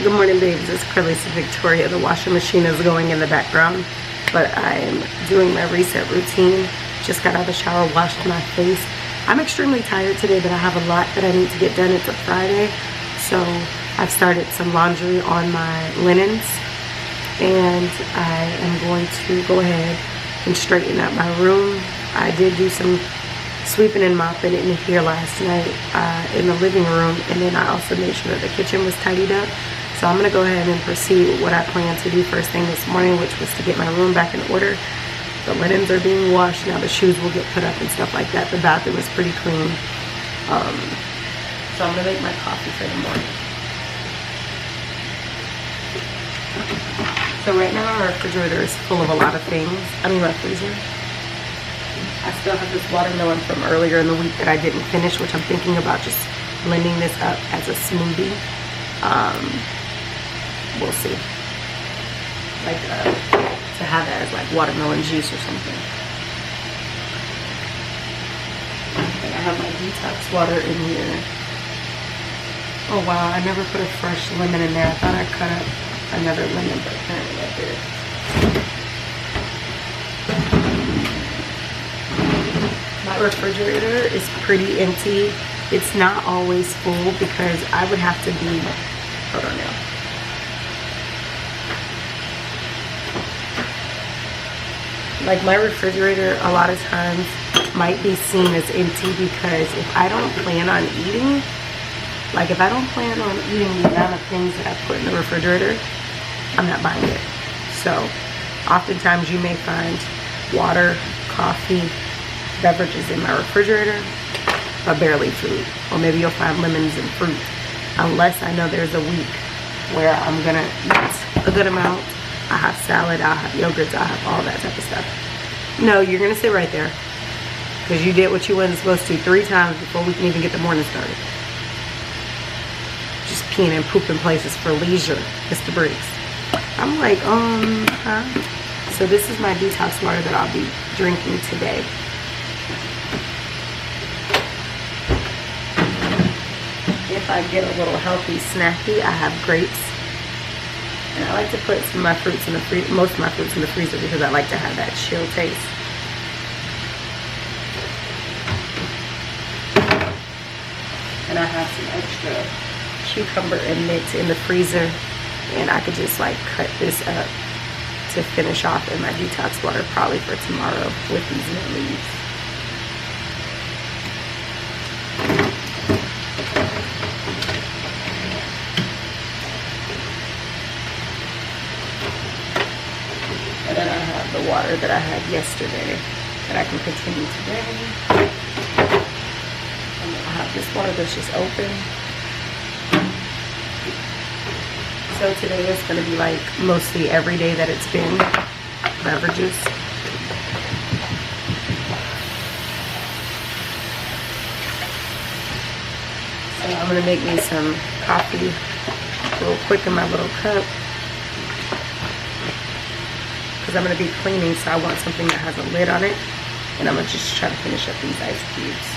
Good morning, babes. It's Carlisa Victoria. The washing machine is going in the background, but I'm doing my reset routine. Just got out of the shower, washed my face. I'm extremely tired today, but I have a lot that I need to get done. It's a Friday, so I've started some laundry on my linens, and I am going to go ahead and straighten up my room. I did do some sweeping and mopping in here last night in the living room, and then I also made sure that the kitchen was tidied up. So I'm going to go ahead and proceed with what I plan to do first thing this morning, which was to get my room back in order. The linens are being washed now. The shoes will get put up and stuff like that. The bathroom is pretty clean. So I'm going to make my coffee for the morning. So right now our refrigerator is full of a lot of things. I mean my freezer. I still have this watermelon from earlier in the week that I didn't finish, which I'm thinking about just blending this up as a smoothie. We'll see. Like to have that as like watermelon juice or something. And I have my detox water in here. Oh wow, I never put a fresh lemon in there. I thought I cut up another lemon, but apparently I did. My refrigerator is pretty empty. It's not always full because I would have to be, hold on now. Like my refrigerator a lot of times might be seen as empty because if I don't plan on eating, like if I don't plan on eating the amount of things that I put in the refrigerator, I'm not buying it. So oftentimes you may find water, coffee, beverages in my refrigerator, but barely food. Or maybe you'll find lemons and fruit, unless I know there's a week where I'm gonna eat a good amount. I have salad, I'll have yogurts, I'll have all that type of stuff. No, you're gonna sit right there because you did what you wasn't supposed to 3 times before we can even get the morning started. Just peeing and pooping places for leisure, Mr. Briggs. I'm like, huh? So this is my detox water that I'll be drinking today. If I get a little healthy snacky, I have grapes. And I like to put some of my fruits in the freezer, most of my fruits in the freezer because I like to have that chill taste. And I have some extra cucumber and mint in the freezer, and I could just like cut this up to finish off in my detox water probably for tomorrow with these mint leaves. And then I have the water that I had yesterday that I can continue today. And then I have this water that's just open. So today is going to be like mostly every day that it's been beverages. So I'm going to make me some coffee real quick in my little cup. Because I'm going to be cleaning, so I want something that has a lid on it. And I'm going to just try to finish up these ice cubes.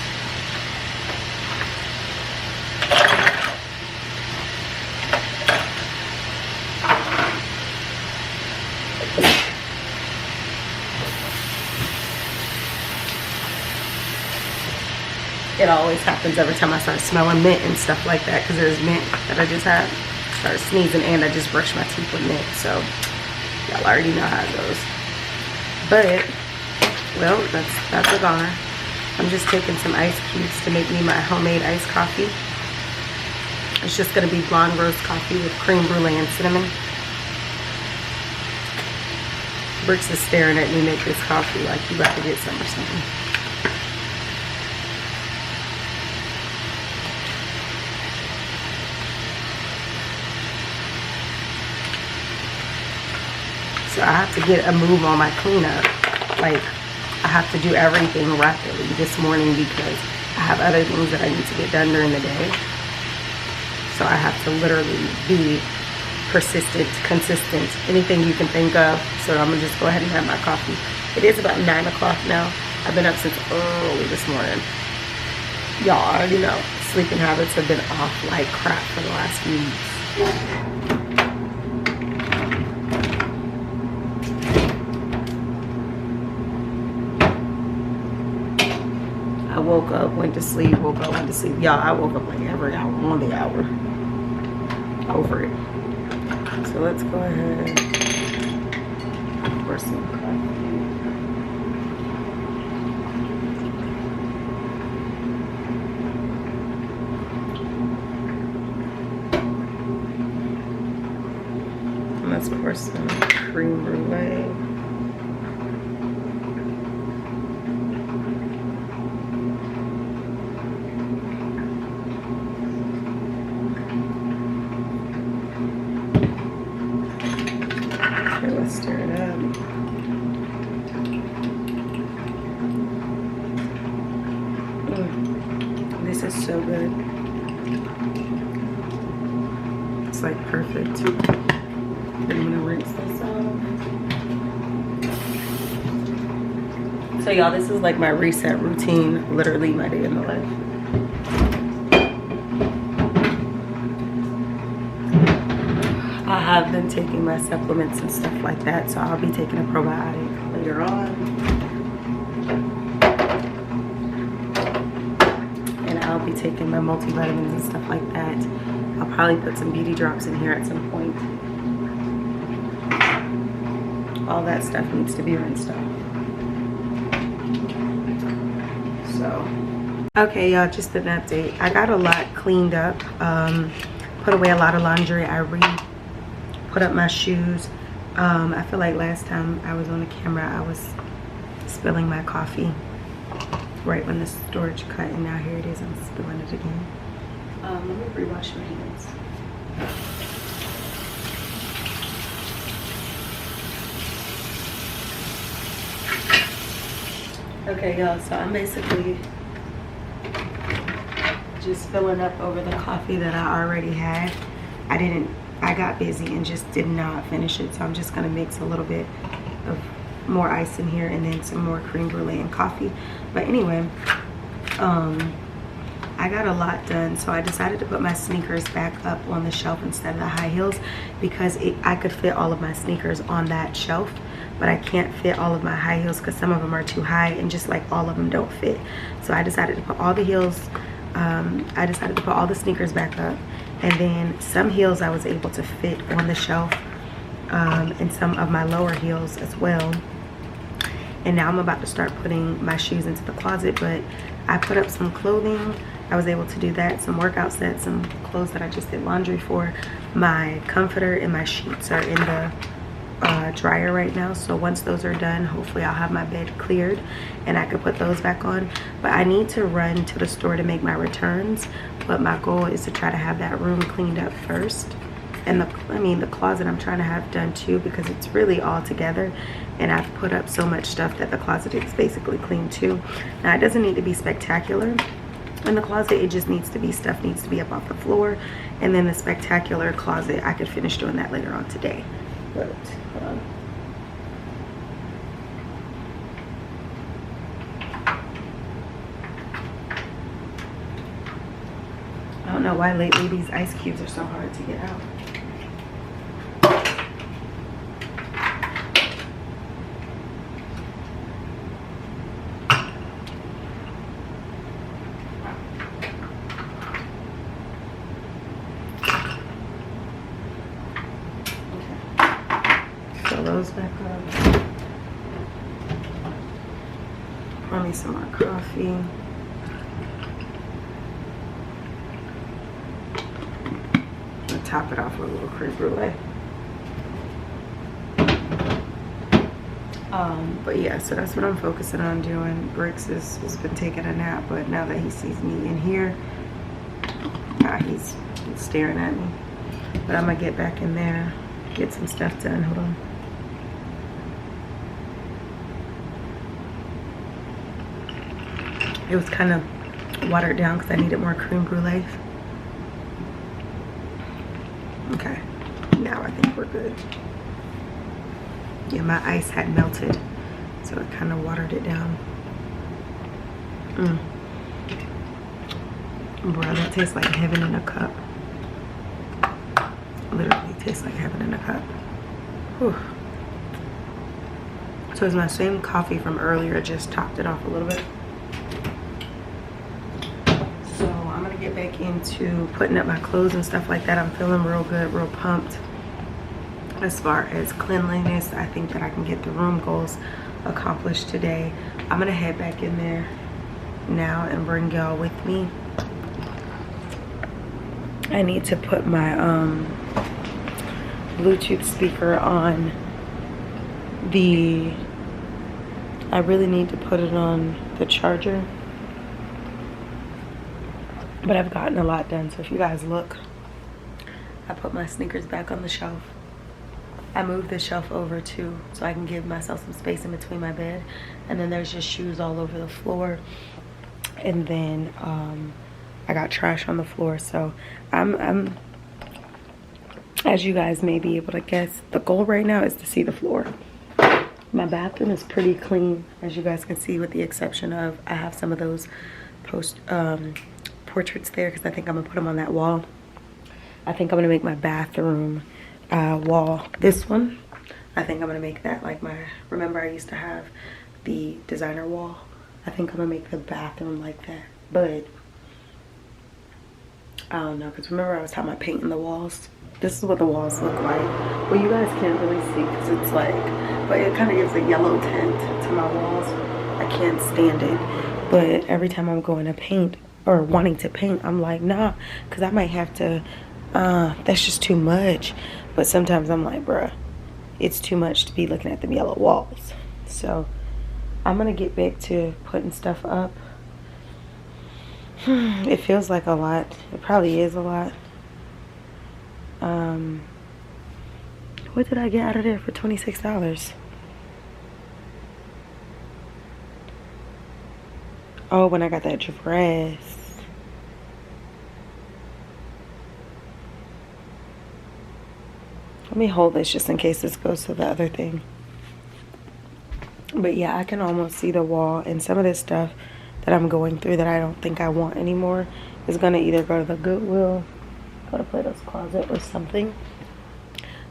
It always happens every time I start smelling mint and stuff like that, because there's mint that I just had. Start sneezing and I just brush my teeth with mint, so y'all already know how it goes. But, well, that's a goner. I'm just taking some ice cubes to make me my homemade iced coffee. It's just going to be blonde roast coffee with creme brulee and cinnamon. Bricks is staring at me make this coffee like you about to get some or something. So I have to get a move on my cleanup. Like, I have to do everything rapidly this morning because I have other things that I need to get done during the day. So I have to literally be persistent, consistent, anything you can think of. So I'm gonna just go ahead and have my coffee. It is about 9 o'clock now. I've been up since early this morning. Y'all already know, sleeping habits have been off like crap for the last few weeks. woke up, went to sleep, woke up, went to sleep. Y'all, I woke up like every hour, on the hour. Over it. So let's go ahead. Pour some coffee. Let's pour some cream brulee. Okay, let's stir it up. This is so good. It's like perfect. I'm gonna rinse this off. So y'all, this is like my reset routine, literally my day in the life. I have been taking my supplements and stuff like that, so I'll be taking a probiotic later on. And I'll be taking my multivitamins and stuff like that. I'll probably put some beauty drops in here at some point. All that stuff needs to be rinsed off. So, okay, y'all, just an update. I got a lot cleaned up, put away a lot of laundry. I put up my shoes. I feel like last time I was on the camera, I was spilling my coffee right when the storage cut, and now here it is, I'm spilling it again. Let me rewash my hands. Okay, y'all, so I'm basically just filling up over the coffee that I already had. I got busy and just did not finish it, so I'm just gonna mix a little bit of more ice in here and then some more creme brulee and coffee. But anyway, I got a lot done, so I decided to put my sneakers back up on the shelf instead of the high heels, because I could fit all of my sneakers on that shelf, but I can't fit all of my high heels because some of them are too high, and just like all of them don't fit. So I decided to put all the heels, I decided to put all the sneakers back up, and then some heels I was able to fit on the shelf, and some of my lower heels as well. And now I'm about to start putting my shoes into the closet, but I put up some clothing. I was able to do that, some workout sets, some clothes that I just did laundry for. My comforter and my sheets are in the dryer right now, so once those are done, hopefully I'll have my bed cleared and I can put those back on. But I need to run to the store to make my returns, but my goal is to try to have that room cleaned up first, and the closet I'm trying to have done too, because it's really all together, and I've put up so much stuff that the closet is basically clean too. Now, it doesn't need to be spectacular in the closet, it just needs to be, stuff needs to be up off the floor, and then the spectacular closet, I could finish doing that later on today. But hold on. I don't know why lately these ice cubes are so hard to get out. Those back up. Pour me some more coffee. I'll top it off with a little creme brulee. But yeah, so that's what I'm focusing on doing. Bricks has been taking a nap, but now that he sees me in here, he's staring at me. But I'm gonna get back in there, get some stuff done. Hold on. It was kind of watered down because I needed more creme brulee. Okay, now I think we're good. Yeah, my ice had melted, so it kind of watered it down. Bro, that tastes like heaven in a cup. Literally tastes like heaven in a cup. Whew. So it's my same coffee from earlier, just topped it off a little bit. into putting up my clothes and stuff like that. I'm feeling real good, real pumped. As far as cleanliness, I think that I can get the room goals accomplished today. I'm gonna head back in there now and bring y'all with me. I need to put my Bluetooth speaker on the, I really need to put it on the charger. But I've gotten a lot done. So if you guys look, I put my sneakers back on the shelf. I moved the shelf over too, so I can give myself some space in between my bed. And then there's just shoes all over the floor. And then I got trash on the floor. So I'm, as you guys may be able to guess, the goal right now is to see the floor. My bathroom is pretty clean, as you guys can see, with the exception of I have some of those portraits there because I think I'm gonna put them on that wall. I think I'm gonna make my bathroom wall this one. I think I'm gonna make that like my, remember I used to have the designer wall. I think I'm gonna make the bathroom like that, but I don't know, because remember I was talking about painting the walls. This is what the walls look like. Well, you guys can't really see because it's like, but it kind of gives a yellow tint to my walls. I can't stand it, but every time I'm going to paint or wanting to paint, I'm like, nah, because I might have to, that's just too much. But sometimes I'm like, bruh, it's too much to be looking at them yellow walls. So I'm gonna get back to putting stuff up. It feels like a lot. It probably is a lot. What did I get out of there for $26? Oh, when I got that dress. Let me hold this just in case this goes to the other thing. But yeah, I can almost see the wall, and some of this stuff that I'm going through that I don't think I want anymore is gonna either go to the Goodwill, go to Plato's Closet or something.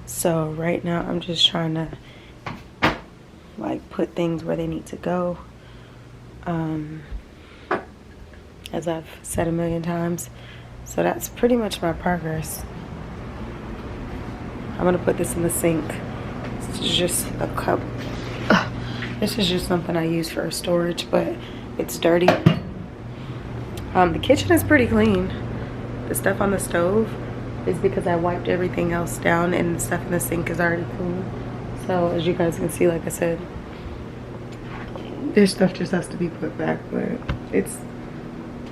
So right now I'm just trying to like put things where they need to go. As I've said a million times. So that's pretty much my progress. I'm gonna put this in the sink. This is just a cup. This is just something I use for storage, but it's dirty. The kitchen is pretty clean. The stuff on the stove is because I wiped everything else down, and the stuff in the sink is already clean. So as you guys can see, like I said, this stuff just has to be put back, but it's,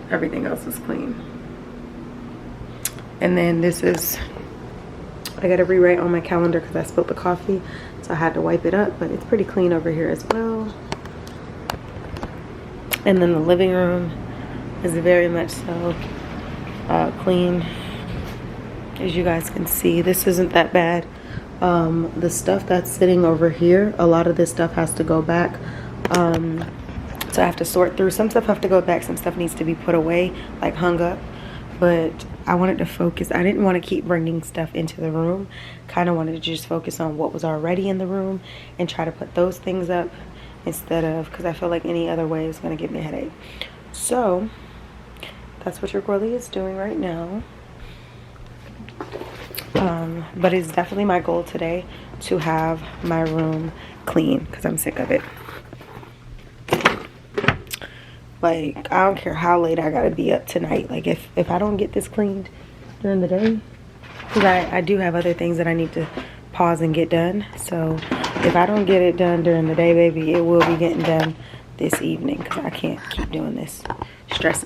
everything else is clean. And then this is, I gotta rewrite on my calendar because I spilled the coffee, so I had to wipe it up, but it's pretty clean over here as well. And then the living room is very much so clean. As you guys can see, this isn't that bad. The stuff that's sitting over here, a lot of this stuff has to go back. So I have to sort through. Some stuff have to go back, some stuff needs to be put away, like hung up. But I wanted to focus. I didn't want to keep bringing stuff into the room. Kind of wanted to just focus on what was already in the room and try to put those things up instead of, because I feel like any other way is going to give me a headache. So that's what your girlie is doing right now. But it's definitely my goal today to have my room clean because I'm sick of it. Like, I don't care how late I gotta be up tonight. Like, if I don't get this cleaned during the day, because I do have other things that I need to pause and get done. So if I don't get it done during the day, baby, it will be getting done this evening because I can't keep doing this.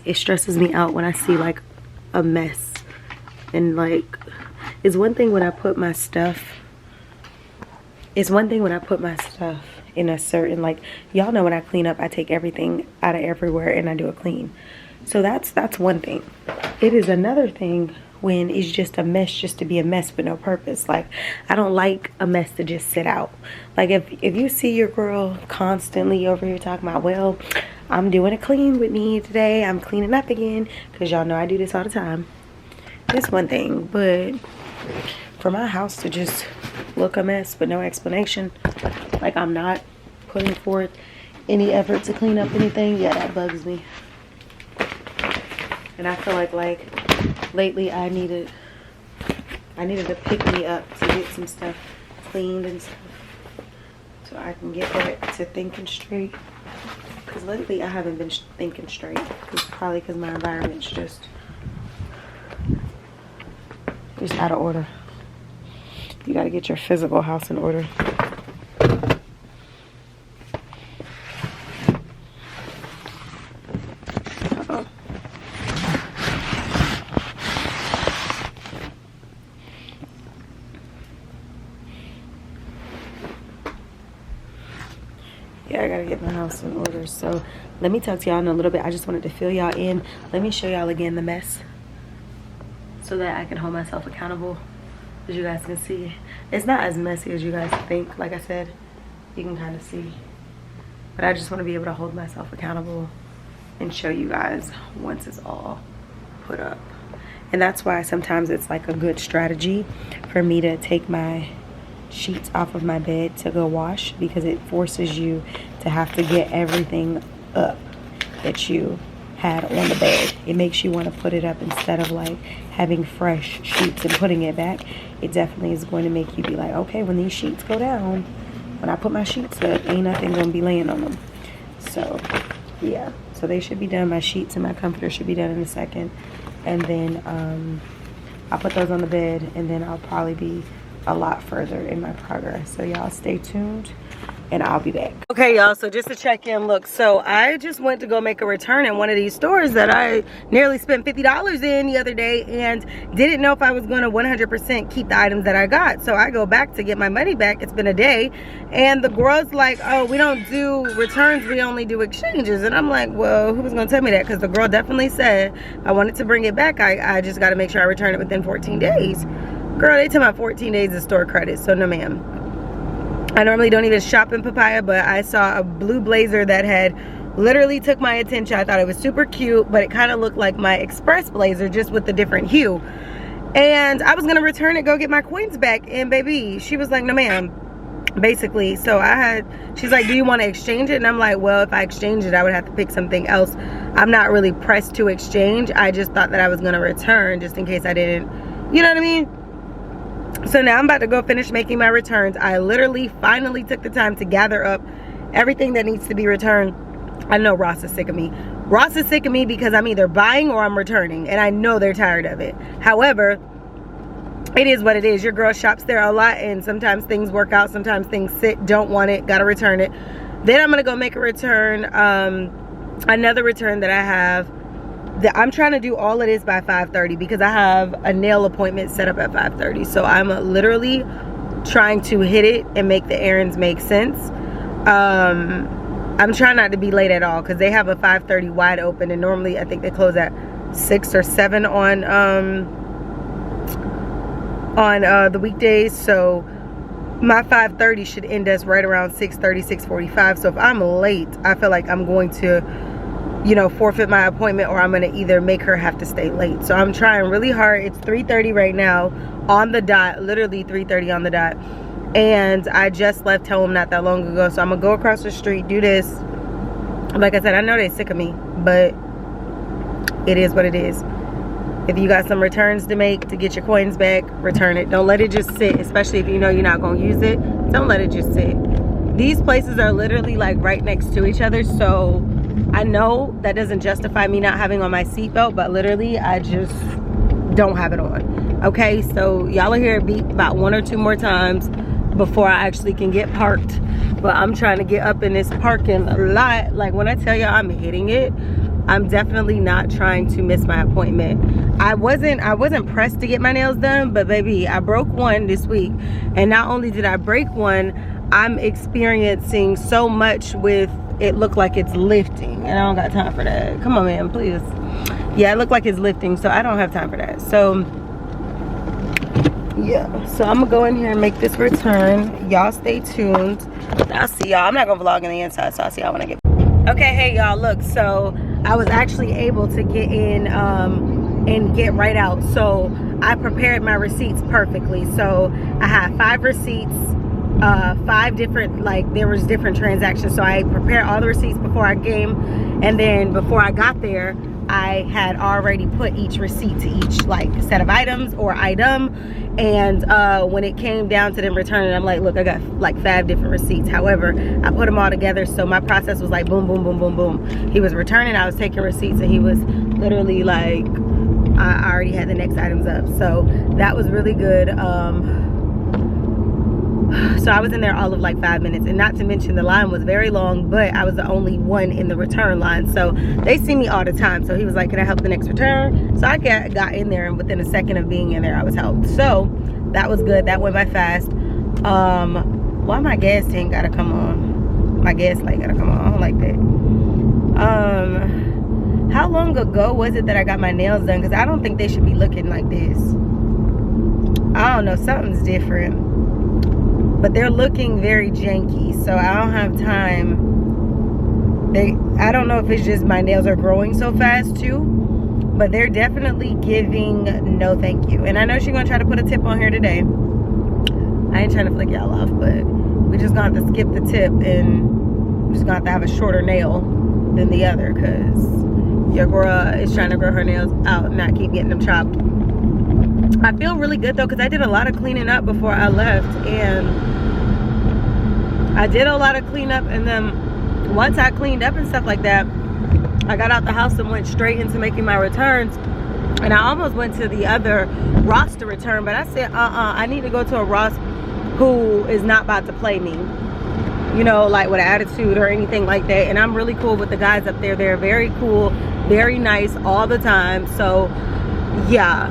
It stresses me out when I see like a mess. And like, it's one thing when I put my stuff in a certain, like, y'all know when I clean up, I take everything out of everywhere and I do a clean. So that's one thing. It is another thing when it's just a mess just to be a mess with no purpose. Like, I don't like a mess to just sit out. Like, if you see your girl constantly over here talking about, well, I'm doing a clean with me today, I'm cleaning up again, because y'all know I do this all the time. It's one thing, but for my house to just look a mess with no explanation, like I'm not putting forth any effort to clean up anything, yeah, that bugs me. And I feel like lately I needed to pick me up to get some stuff cleaned and stuff, so I can get back to thinking straight. Because lately I haven't been thinking straight. Probably because my environment's just out of order. You gotta get your physical house in order. Yeah, I gotta get my house in order. So let me talk to y'all in a little bit. I just wanted to fill y'all in. Let me show y'all again the mess so that I can hold myself accountable. As you guys can see, it's not as messy as you guys think. Like I said, you can kind of see, but I just want to be able to hold myself accountable and show you guys once it's all put up. And that's why sometimes it's like a good strategy for me to take my sheets off of my bed to go wash, because it forces you to have to get everything up that you had on the bed. It makes you want to put it up instead of like having fresh sheets and putting it back. It definitely is going to make you be like, okay, when these sheets go down, when I put my sheets up, ain't nothing gonna be laying on them. So yeah, so they should be done. My sheets and my comforter should be done in a second, and then I'll put those on the bed, and then I'll probably be a lot further in my progress. So y'all stay tuned and I'll be back. Okay, y'all, so just to check in, look, so I just went to go make a return in one of these stores that I nearly spent $50 in the other day, and didn't know if I was going to 100% keep the items that I got. So I go back to get my money back. It's been a day, and the girl's like, oh, we don't do returns, we only do exchanges. And I'm like, well, who was gonna tell me that? Because the girl definitely said I wanted to bring it back. I just got to make sure I return it within 14 days. Girl, they tell me 14 days of store credit, so no ma'am. I normally don't even shop in Papaya, but I saw a blue blazer that had literally took my attention. I thought it was super cute, but it kind of looked like my express blazer, just with a different hue. And I was gonna return it, go get my coins back, and baby, she was like, no ma'am, basically. So she's like, do you want to exchange it? And I'm like, well, if I exchange it, I would have to pick something else. I'm not really pressed to exchange. I just thought that I was gonna return just in case I didn't, you know what I mean? So now I'm about to go finish making my returns. I literally finally took the time to gather up everything that needs to be returned. I know Ross is sick of me. Ross is sick of me because I'm either buying or I'm returning, and I know they're tired of it. However, it is what it is. Your girl shops there a lot, and sometimes things work out, sometimes things sit, don't want it, gotta return it. Then I'm gonna go make a return, another return that I have. I'm trying to do all of this by 5:30 because I have a nail appointment set up at 5:30. So I'm literally trying to hit it and make the errands make sense. I'm trying not to be late at all because they have a 5:30 wide open, and normally I think they close at 6 or 7 on the weekdays. So my 5:30 should end us right around 6:30, 6:45. So if I'm late, I feel like I'm going to, you know, forfeit my appointment, or I'm gonna either make her have to stay late. So I'm trying really hard. It's 3:30 right now on the dot, literally 3:30 on the dot, and I just left home not that long ago. So I'm gonna go across the street, do this. Like I said, I know they're sick of me, but it is what it is. If you got some returns to make to get your coins back, return it. Don't let it just sit, especially if you know you're not gonna use it. Don't let it just sit. These places are literally like right next to each other, so I know that doesn't justify me not having on my seatbelt, but literally I just don't have it on. Okay, so y'all will hear it beep about 1 or 2 more times before I actually can get parked. But I'm trying to get up in this parking lot. Like when I tell y'all I'm hitting it, I'm definitely not trying to miss my appointment. I wasn't pressed to get my nails done, but baby, I broke one this week. And not only did I break one, I'm experiencing so much with it look like it's lifting, and I don't got time for that. Come on, man, please. Yeah, it looked like it's lifting, so I don't have time for that. So yeah, so I'm gonna go in here and make this return. Y'all stay tuned. I'll see y'all. I'm not gonna vlog on the inside, so I'll see y'all when I get back. Okay, hey y'all, look, so I was actually able to get in and get right out. So I prepared my receipts perfectly. So I had 5 receipts, 5 different, like there was different transactions. So I prepared all the receipts before I came, and then before I got there, I had already put each receipt to each like set of items or item. And when it came down to them returning, I'm like, look, I got like 5 different receipts. However, I put them all together, so my process was like boom, boom, boom, boom, boom. He was returning, I was taking receipts, and he was literally like, I already had the next items up. So that was really good. So I was in there all of like 5 minutes, and not to mention the line was very long, but I was the only one in the return line, so they see me all the time. So he was like, can I help the next return? So I got in there, and within a second of being in there, I was helped. So that was good. That went by fast. Why my gas tank gotta come on? My gas light gotta come on. I don't like that. How long ago was it that I got my nails done? Because I don't think they should be looking like this. I don't know, something's different. But they're looking very janky, so I don't have time. I don't know if it's just my nails are growing so fast too, but they're definitely giving no thank you. And I know she's gonna try to put a tip on here today. I ain't trying to flick y'all off, but we just gonna have to skip the tip, and we're just gonna have to have a shorter nail than the other, because your girl is trying to grow her nails out and not keep getting them chopped. I feel really good though, because I did a lot of cleaning up before I left, and I did a lot of cleanup, and then once I cleaned up and stuff like that, I got out the house and went straight into making my returns. And I almost went to the other Ross to return, but I said I need to go to a Ross who is not about to play me, you know, like with an attitude or anything like that. And I'm really cool with the guys up there. They're very cool, very nice all the time. So yeah,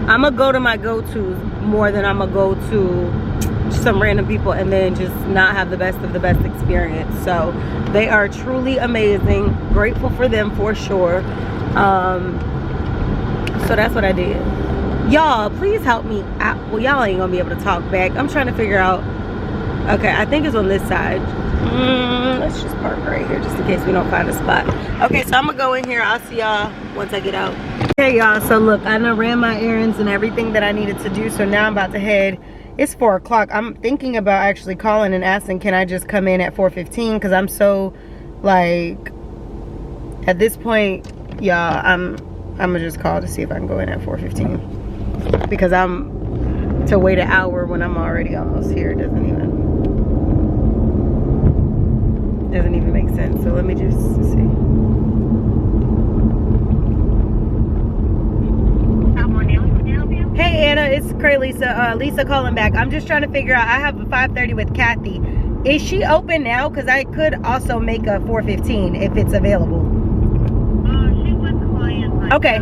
I'm gonna go to my go-tos more than I'm gonna go to some random people and then just not have the best of the best experience. So they are truly amazing. Grateful for them for sure. So that's what I did. Y'all, please help me out. Well, y'all ain't gonna be able to talk back. I'm trying to figure out. Okay, I think it's on this side. Let's just park right here just in case we don't find a spot. Okay, so I'm gonna go in here. I'll see y'all once I get out. Hey y'all, so look, I done ran my errands and everything that I needed to do, so now I'm about to head. It's 4 o'clock. I'm thinking about actually calling and asking, can I just come in at 4:15? Because I'm so, like, at this point, y'all, I'm gonna just call to see if I can go in at 4:15. Because to wait an hour when I'm already almost here doesn't even make sense. So let me just see. Hey Anna, it's Lisa calling back. I'm just trying to figure out, I have a 5:30 with Kathy. Is she open now? Because I could also make a 4:15 if it's available. She with clients. Okay.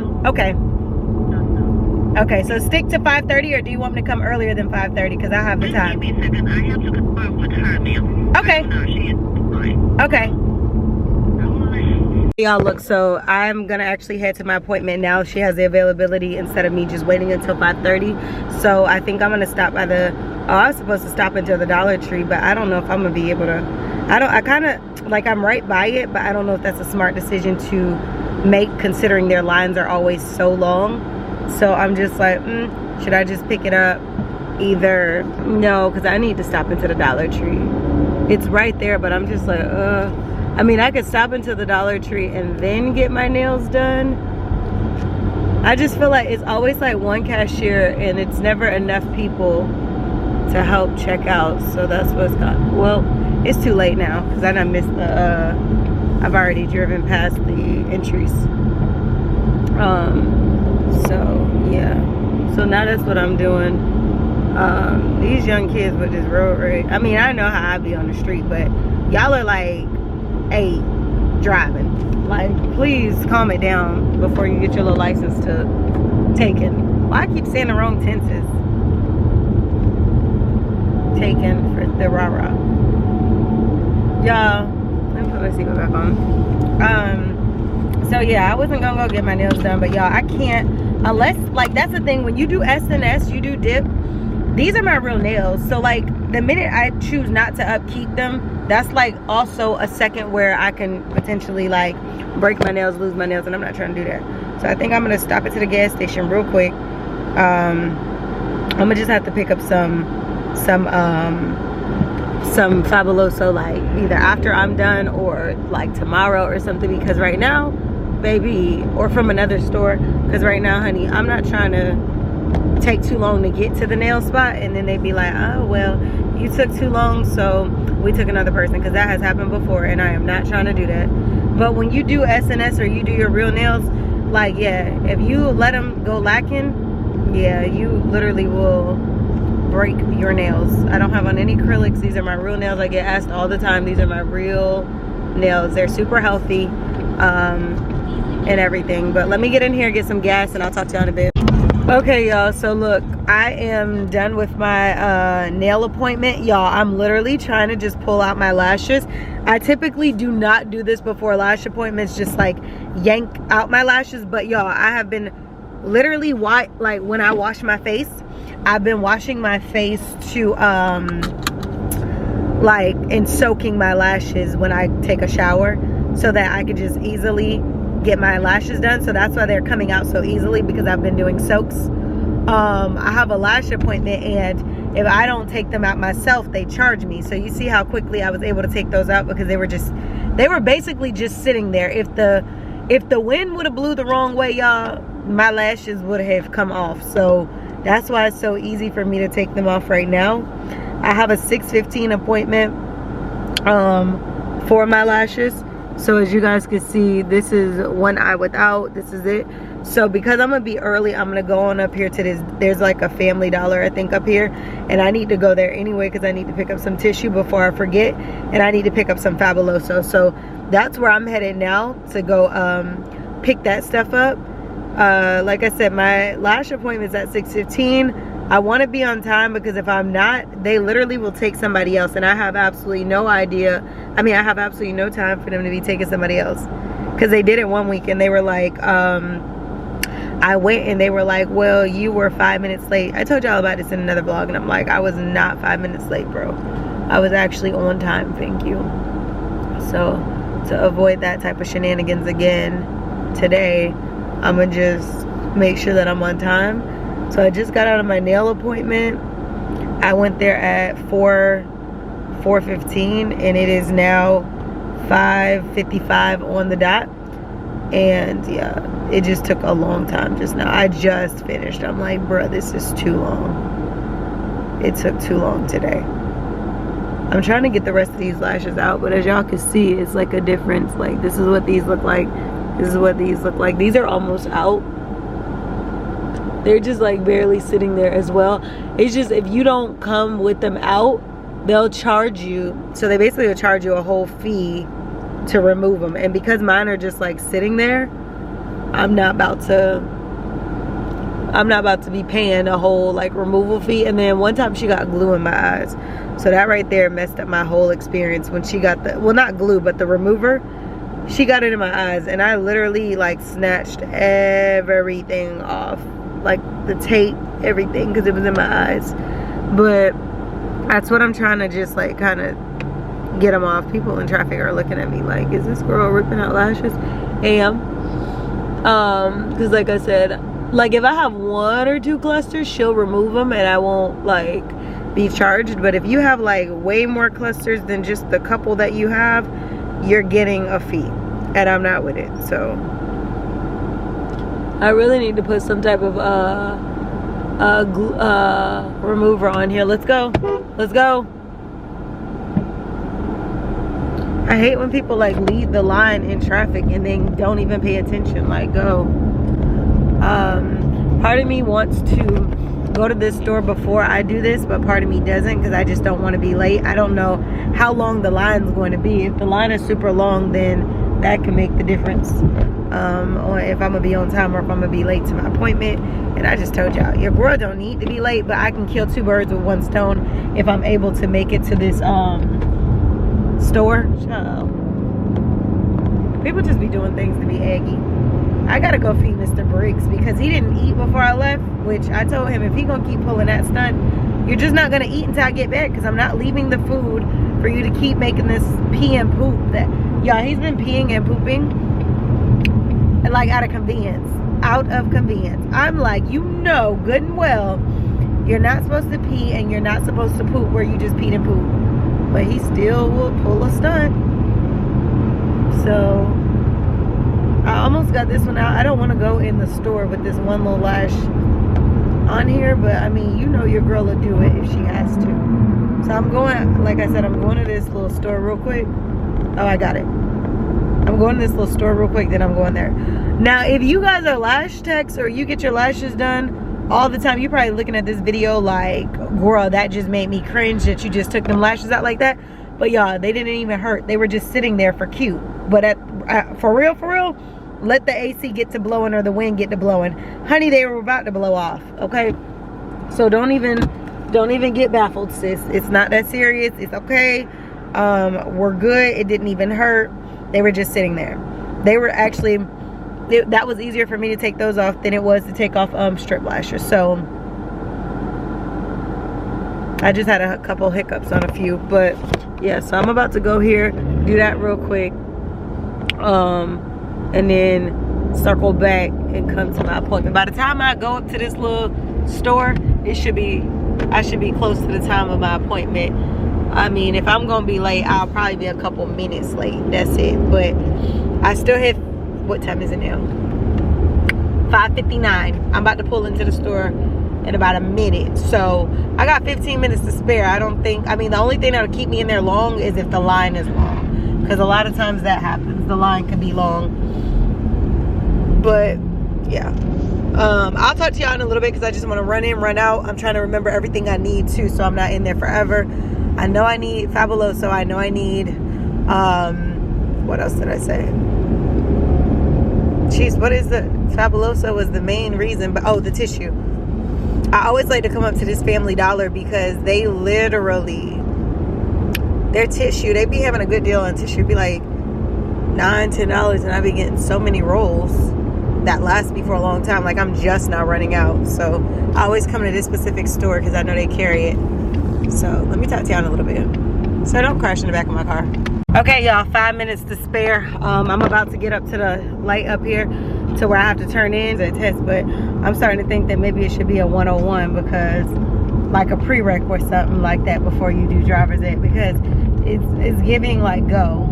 Okay, so stick to 5:30, or do you want me to come earlier than 5:30? Because I have the time. Give me a second. I have to confirm with her, ma'am. Okay. No, she is fine. Okay. Y'all, look, so I'm gonna actually head to my appointment now. She has the availability instead of me just waiting until 5:30. So I think I'm gonna stop by I was supposed to stop into the Dollar Tree, but I don't know if I'm gonna be able to. I kind of, like, I'm right by it, but I don't know if that's a smart decision to make, considering their lines are always so long. So I'm just like, should I just pick it up? Either, no, because I need to stop into the Dollar Tree. It's right there, but I'm just like, I mean, I could stop into the Dollar Tree and then get my nails done. I just feel like it's always like one cashier and it's never enough people to help check out. So that's what's got, well, it's too late now because I done missed I've already driven past the entries. So yeah, so now that's what I'm doing. These young kids with this road rage, I mean, I know how I be on the street, but y'all are like 8 driving. Like, please calm it down before you get your little license taken. Well, I keep saying the wrong tenses. Taken for the rah-rah. Y'all, let me put my seatbelt back on. So yeah, I wasn't gonna go get my nails done, but y'all, I can't, unless, like, that's the thing, when you do S&S, you do dip, these are my real nails. So like, the minute I choose not to upkeep them, that's like also a second where I can potentially like break my nails, lose my nails, and I'm not trying to do that. So I think I'm gonna stop it to the gas station real quick. I'm gonna just have to pick up some Fabuloso, like either after I'm done or like tomorrow or something, because right now baby, or from another store, because right now, honey, I'm not trying to take too long to get to the nail spot and then they'd be like, oh well, you took too long, so we took another person, because that has happened before and I am not trying to do that. But when you do SNS or you do your real nails, like, yeah, if you let them go lacking, yeah, you literally will break your nails. I don't have on any acrylics. These are my real nails. I get asked all the time. These are my real nails. They're super healthy and everything. But let me get in here, get some gas, and I'll talk to y'all in a bit. Okay, y'all, so look, I am done with my nail appointment. Y'all, I'm literally trying to just pull out my lashes. I typically do not do this before lash appointments, just like yank out my lashes. But y'all, I have been literally, like when I wash my face, I've been washing my face to like, and soaking my lashes when I take a shower, so that I could just easily get my lashes done. So that's why they're coming out so easily, because I've been doing soaks. I have a lash appointment, and if I don't take them out myself, they charge me. So you see how quickly I was able to take those out, because they were basically just sitting there. If the wind would have blew the wrong way, y'all, my lashes would have come off. So that's why it's so easy for me to take them off right now. I have a 6:15 appointment for my lashes. So as you guys can see, this is one eye without. This is it. So because I'm gonna be early, I'm gonna go on up here to this. There's like a Family Dollar, I think, up here, and I need to go there anyway because I need to pick up some tissue before I forget, and I need to pick up some Fabuloso. So that's where I'm headed now to go pick that stuff up. Like I said, my lash appointment's at 6:15. I want to be on time, because if I'm not, they literally will take somebody else, and I have absolutely no idea. I mean, I have absolutely no time for them to be taking somebody else, because they did it one week and they were like, I went and they were like, well, you were 5 minutes late. I told y'all about this in another vlog, and I'm like, I was not 5 minutes late, bro. I was actually on time, thank you. So to avoid that type of shenanigans again today, I'm gonna just make sure that I'm on time. So I just got out of my nail appointment. I went there at 4:15, and it is now 5:55 on the dot. And yeah, it just took a long time just now. I just finished. I'm like, bruh, this is too long. It took too long today. I'm trying to get the rest of these lashes out, but as y'all can see, it's like a difference. Like, this is what these look like. This is what these look like. These are almost out. They're just like barely sitting there as well. It's just, if you don't come with them out, they'll charge you. So they basically will charge you a whole fee to remove them. And because mine are just like sitting there, I'm not about to be paying a whole like removal fee. And then one time she got glue in my eyes, so that right there messed up my whole experience. When she got the, well, not glue, but the remover, she got it in my eyes, and I literally like snatched everything off, like the tape, everything, because it was in my eyes. But that's what I'm trying to just like kind of get them off. People in traffic are looking at me like, is this girl ripping out lashes? Because like I said, like if I have 1 or 2 clusters, she'll remove them and I won't like be charged. But if you have like way more clusters than just the couple that you have, you're getting a fee, and I'm not with it. So I really need to put some type of remover on here. Let's go. Let's go. I hate when people like lead the line in traffic and then don't even pay attention. Like, go. Part of me wants to go to this store before I do this, but part of me doesn't, because I just don't want to be late. I don't know how long the line's going to be. If the line is super long, then that can make the difference on if I'm gonna be on time or if I'm gonna be late to my appointment. And I just told y'all, your girl don't need to be late, but I can kill 2 birds with 1 stone if I'm able to make it to this store. People just be doing things to be eggy. I gotta go feed Mr. Briggs because he didn't eat before I left, which I told him, if he gonna keep pulling that stunt, you're just not gonna eat until I get back, because I'm not leaving the food for you to keep making this pee and poop. That, y'all, he's been peeing and pooping and like out of convenience. I'm like, you know good and well you're not supposed to pee and you're not supposed to poop where you just peed and poop, but he still will pull a stunt. So I almost got this one out. I don't want to go in the store with this one little lash on here, but I mean, you know your girl will do it if she has to. So I'm going, like I said, I'm going to this little store real quick. Oh, I got it. I'm going to this little store real quick, then I'm going there. Now, if you guys are lash techs or you get your lashes done all the time, you're probably looking at this video like, girl, that just made me cringe that you just took them lashes out like that. But y'all, they didn't even hurt. They were just sitting there for cute. But for real, let the AC get to blowing or the wind get to blowing. Honey, they were about to blow off, okay? So don't even get baffled, sis. It's not that serious. It's okay. We're good. It didn't even hurt. They were just sitting there. They were actually, that was easier for me to take those off than it was to take off strip lashes. So I just had a couple hiccups on a few, but yeah, so I'm about to go here, do that real quick, and then circle back and come to my appointment. By the time I go up to this little store, I should be close to the time of my appointment. I mean, if I'm gonna be late, I'll probably be a couple minutes late. That's it. But I still have, what time is it now? 5:59. I'm about to pull into the store in about a minute. So I got 15 minutes to spare. I mean, the only thing that'll keep me in there long is if the line is long. Because a lot of times that happens. The line can be long. But yeah. I'll talk to y'all in a little bit because I just want to run in, run out. I'm trying to remember everything I need too, so I'm not in there forever. I know I need Fabuloso. I know I need, what else did I say? Jeez, what is the, Fabuloso was the main reason, but, oh, the tissue. I always like to come up to this Family Dollar because they literally, their tissue, they be having a good deal on tissue. It'd be like $9, $10, and I be getting so many rolls that last me for a long time. Like, I'm just now running out. So I always come to this specific store because I know they carry it. So let me talk to y'all in a little bit, so don't crash in the back of my car. Okay, y'all, 5 minutes to spare. I'm about to get up to the light up here to where I have to turn in the test, but I'm starting to think that maybe it should be a 101 because, like, a prereq or something like that before you do driver's ed, because it's giving like go.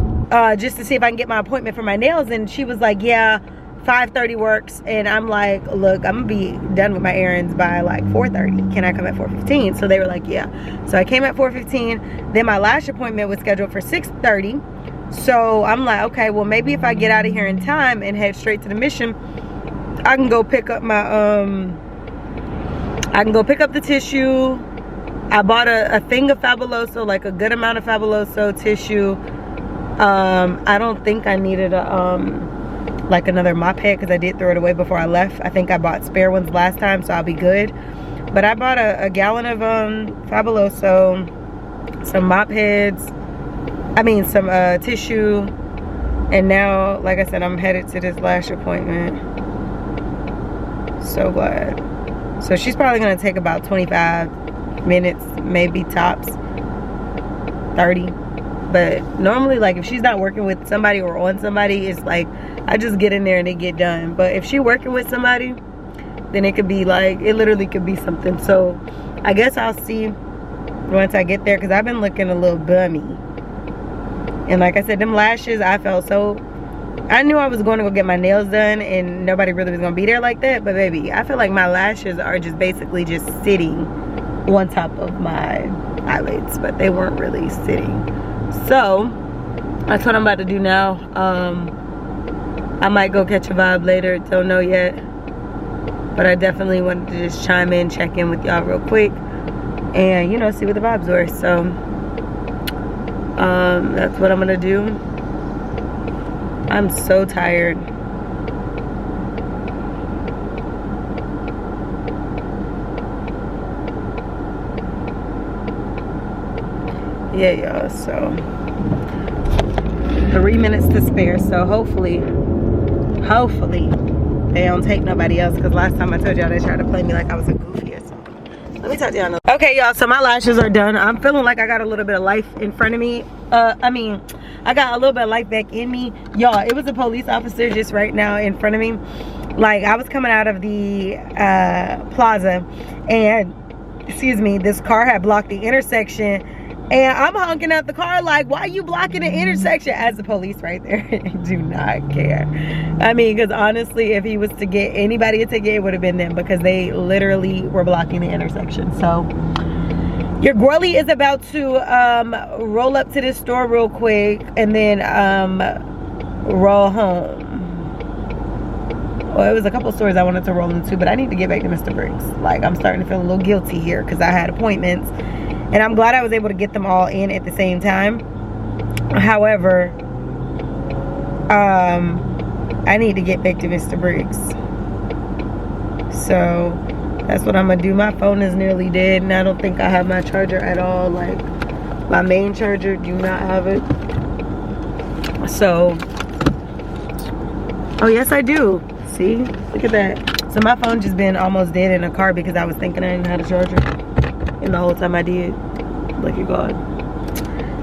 Just to see if I can get my appointment for my nails, and she was like, yeah, 5:30 works, and I'm like, look, I'm gonna be done with my errands by like 4:30. Can I come at 4:15? So they were like, yeah. So I came at 4:15. Then my lash appointment was scheduled for 6:30. So I'm like, okay, well, maybe if I get out of here in time and head straight to the Mission, I can go pick up my I can go pick up the tissue. I bought a thing of Fabuloso, like a good amount of Fabuloso tissue. I don't think I needed a like another mop head because I did throw it away before I left. I think I bought spare ones last time, so I'll be good. But I bought a gallon of Fabuloso, some mop heads, some tissue, and now, like I said, I'm headed to this lash appointment. So glad. So she's probably gonna take about 25 minutes, maybe tops 30. But normally, like, if she's not working with somebody or on somebody, it's like I just get in there and it get done. But if she's working with somebody, then it could be like, it literally could be something. So I guess I'll see once I get there, because I've been looking a little bummy. And like I said, them lashes, I felt so, I knew I was going to go get my nails done and nobody really was going to be there like that. But baby, I feel like my lashes are just basically just sitting on top of my eyelids, but they weren't really sitting. So that's what I'm about to do now. I might go catch a vibe later, don't know yet, but I definitely wanted to just chime in, check in with y'all real quick, and, you know, see what the vibes were. So that's what I'm gonna do. I'm so tired. Yeah, y'all, so 3 minutes to spare. So hopefully they don't take nobody else, because last time I told y'all they tried to play me like I was a goofy or something. Let me talk to y'all. Okay, y'all, so my lashes are done. I'm feeling like I got a little bit of life in front of me. I got a little bit of life back in me. Y'all, it was a police officer just right now in front of me. Like, I was coming out of the plaza, and excuse me, this car had blocked the intersection, And I'm honking at the car like, why are you blocking the intersection? As the police right there do not care. I mean, because honestly, if he was to get anybody a ticket, it would have been them, because they literally were blocking the intersection. So your girlie is about to roll up to this store real quick and then roll home. Well, it was a couple stores I wanted to roll into, but I need to get back to Mr. Briggs. Like, I'm starting to feel a little guilty here because I had appointments. And I'm glad I was able to get them all in at the same time. However, I need to get back to Mr. Briggs. So that's what I'm gonna do. My phone is nearly dead and I don't think I have my charger at all. Like, my main charger, do not have it. So, oh yes I do. See, look at that. So my phone just been almost dead in the car because I was thinking I didn't have a charger. And the whole time I did. Look at God.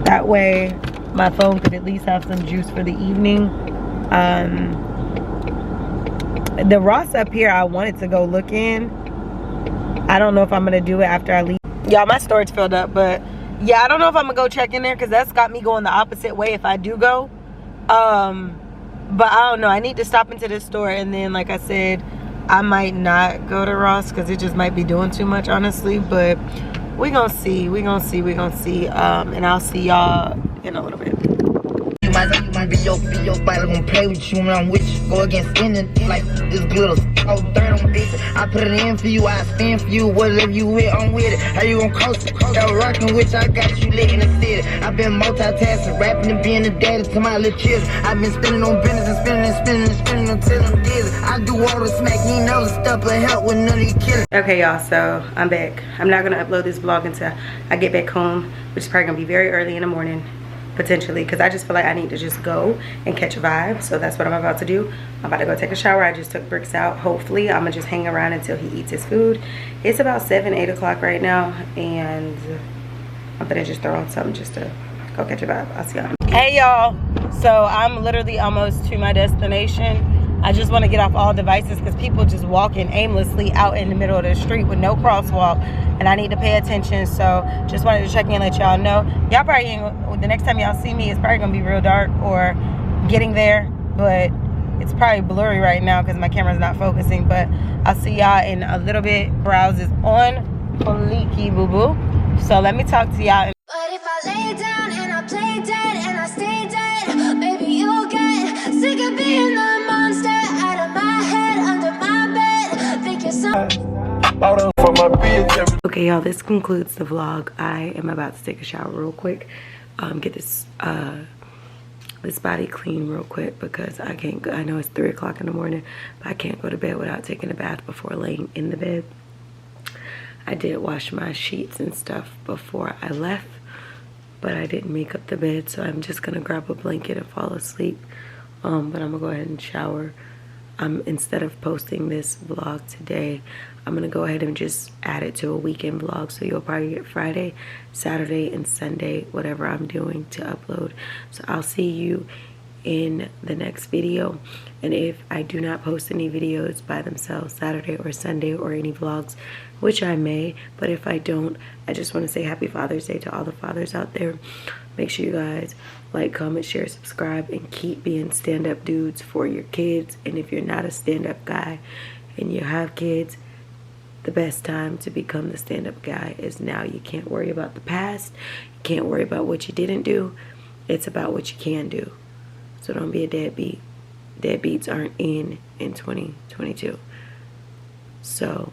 That way my phone could at least have some juice for the evening. The Ross up here I wanted to go look in. I don't know if I'm gonna do it after I leave. Y'all, my storage filled up, but yeah, I don't know if I'm gonna go check in there because that's got me going the opposite way if I do go. But I don't know. I need to stop into this store, and then like I said, I might not go to Ross because it just might be doing too much, honestly. But we gonna see. We gonna see. And I'll see y'all in a little bit. You be your fighter gonna play with you when I'm with you. Go against anything like this glitter. Oh, third on bitch. I put it in for you, I spin for you. Whatever you with, I'm with it. How you gonna coast it? That rockin' with you, I got you lit in the city. I've been multitasking, rapping and being a daddy to my little kids. I've been spinning on business and spinning until I'm dizzy. I do all the smack, you know the stuff, but help with none of you killing. Okay, y'all, so I'm back. I'm not gonna upload this vlog until I get back home, which is probably gonna be very early in the morning. Potentially, because I just feel like I need to just go and catch a vibe. So that's what I'm about to do. I'm about to go take a shower. I just took Bricks out. Hopefully I'm gonna just hang around until he eats his food. It's about 7-8 o'clock right now, and I'm gonna just throw on something just to go catch a vibe. I'll see y'all. Hey y'all, so I'm literally almost to my destination. I just want to get off all devices because people just walking aimlessly out in the middle of the street with no crosswalk, and I need to pay attention. So just wanted to check in and let y'all know. Y'all probably ain't, the next time y'all see me, it's probably gonna be real dark or getting there, but it's probably blurry right now because my camera's not focusing. But I'll see y'all in a little bit. Browse is on fleeky, boo boo. So let me talk to y'all. But if I lay down and I play dead and I stay dead, maybe you'll get sick of being the monster out of my head, under my bed. Think you're so. Okay, y'all, this concludes the vlog. I am about to take a shower real quick. Get this this body clean real quick because I can't go. I know it's 3 o'clock in the morning, but I can't go to bed without taking a bath before laying in the bed. I did wash my sheets and stuff before I left, but I didn't make up the bed, so I'm just gonna grab a blanket and fall asleep. But I'm gonna go ahead and shower. Instead of posting this vlog today, I'm gonna go ahead and just add it to a weekend vlog, so you'll probably get Friday, Saturday, and Sunday, whatever I'm doing, to upload. So I'll see you in the next video. And if I do not post any videos by themselves Saturday or Sunday or any vlogs, which I may, but if I don't, I just want to say happy Father's Day to all the fathers out there. Make sure you guys like, comment, share, subscribe, and keep being stand-up dudes for your kids. And if you're not a stand-up guy and you have kids, the best time to become the stand-up guy is now. You can't worry about the past. You can't worry about what you didn't do. It's about what you can do. So don't be a deadbeat. Deadbeats aren't in 2022. So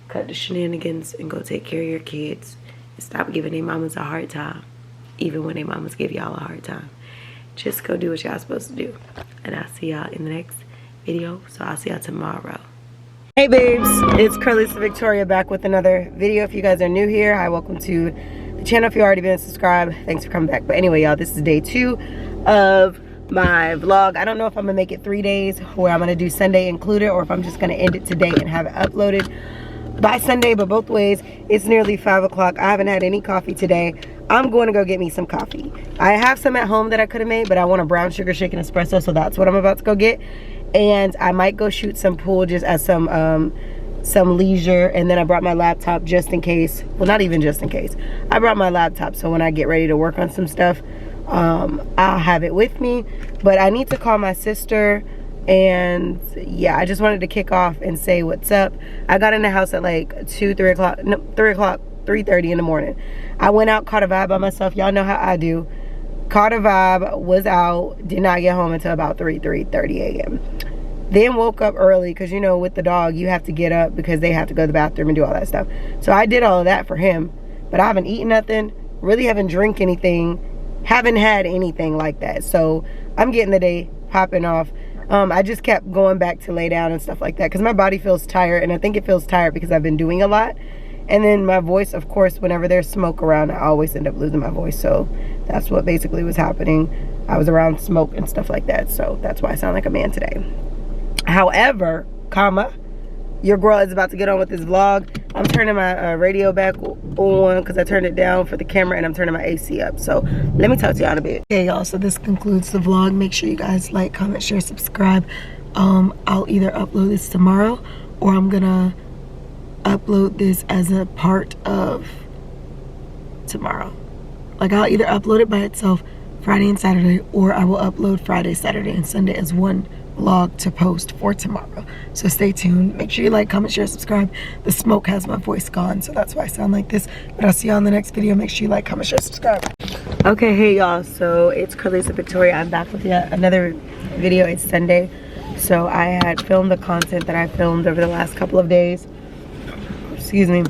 cut the shenanigans and go take care of your kids. And stop giving their mamas a hard time, even when their mamas give y'all a hard time. Just go do what y'all supposed to do. And I'll see y'all in the next video. So I'll see y'all tomorrow. Hey babes, it's Curly's Victoria back with another video. If you guys are new here, hi, welcome to the channel. If you've already been subscribed, thanks for coming back. But anyway, y'all, this is day 2 of my vlog. I don't know if I'm gonna make it 3 days where I'm gonna do Sunday included, or if I'm just gonna end it today and have it uploaded by Sunday. But both ways, it's nearly 5 o'clock. I haven't had any coffee today. I'm going to go get me some coffee. I have some at home that I could have made, but I want a brown sugar shaken espresso, so that's what I'm about to go get. And I might go shoot some pool just as some some leisure, and then I brought my laptop just in case. Well, not even just in case. I brought my laptop so when I get ready to work on some stuff, I'll have it with me. But I need to call my sister, and yeah, I just wanted to kick off and say what's up. I got in the house at like 3:30 in the morning. I went out, caught a vibe by myself. Y'all know how I do. Caught a vibe, was out, did not get home until about 3:30 a.m. Then woke up early because, you know, with the dog, you have to get up because they have to go to the bathroom and do all that stuff. So I did all of that for him, but I haven't eaten nothing, really haven't drank anything, haven't had anything like that. So I'm getting the day popping off. I just kept going back to lay down and stuff like that because my body feels tired, and I think it feels tired because I've been doing a lot. And then my voice, of course, whenever there's smoke around, I always end up losing my voice. So that's what basically was happening. I was around smoke and stuff like that. So that's why I sound like a man today. However, your girl is about to get on with this vlog. I'm turning my radio back on because I turned it down for the camera, and I'm turning my AC up. So let me talk to y'all in a bit. Okay, y'all, so this concludes the vlog. Make sure you guys like, comment, share, subscribe. I'll either upload this tomorrow, or I'm gonna upload this as a part of tomorrow. Like, I'll either upload it by itself Friday and Saturday, or I will upload Friday, Saturday, and Sunday as one vlog to post for tomorrow. So stay tuned. Make sure you like, comment, share, subscribe. The smoke has my voice gone, so that's why I sound like this. But I'll see y'all in the next video. Make sure you like, comment, share, subscribe. Okay, hey y'all, so it's Carlisa Victoria. I'm back with yet another video. It's Sunday, so I had filmed the content that I filmed over the last couple of days. Excuse me.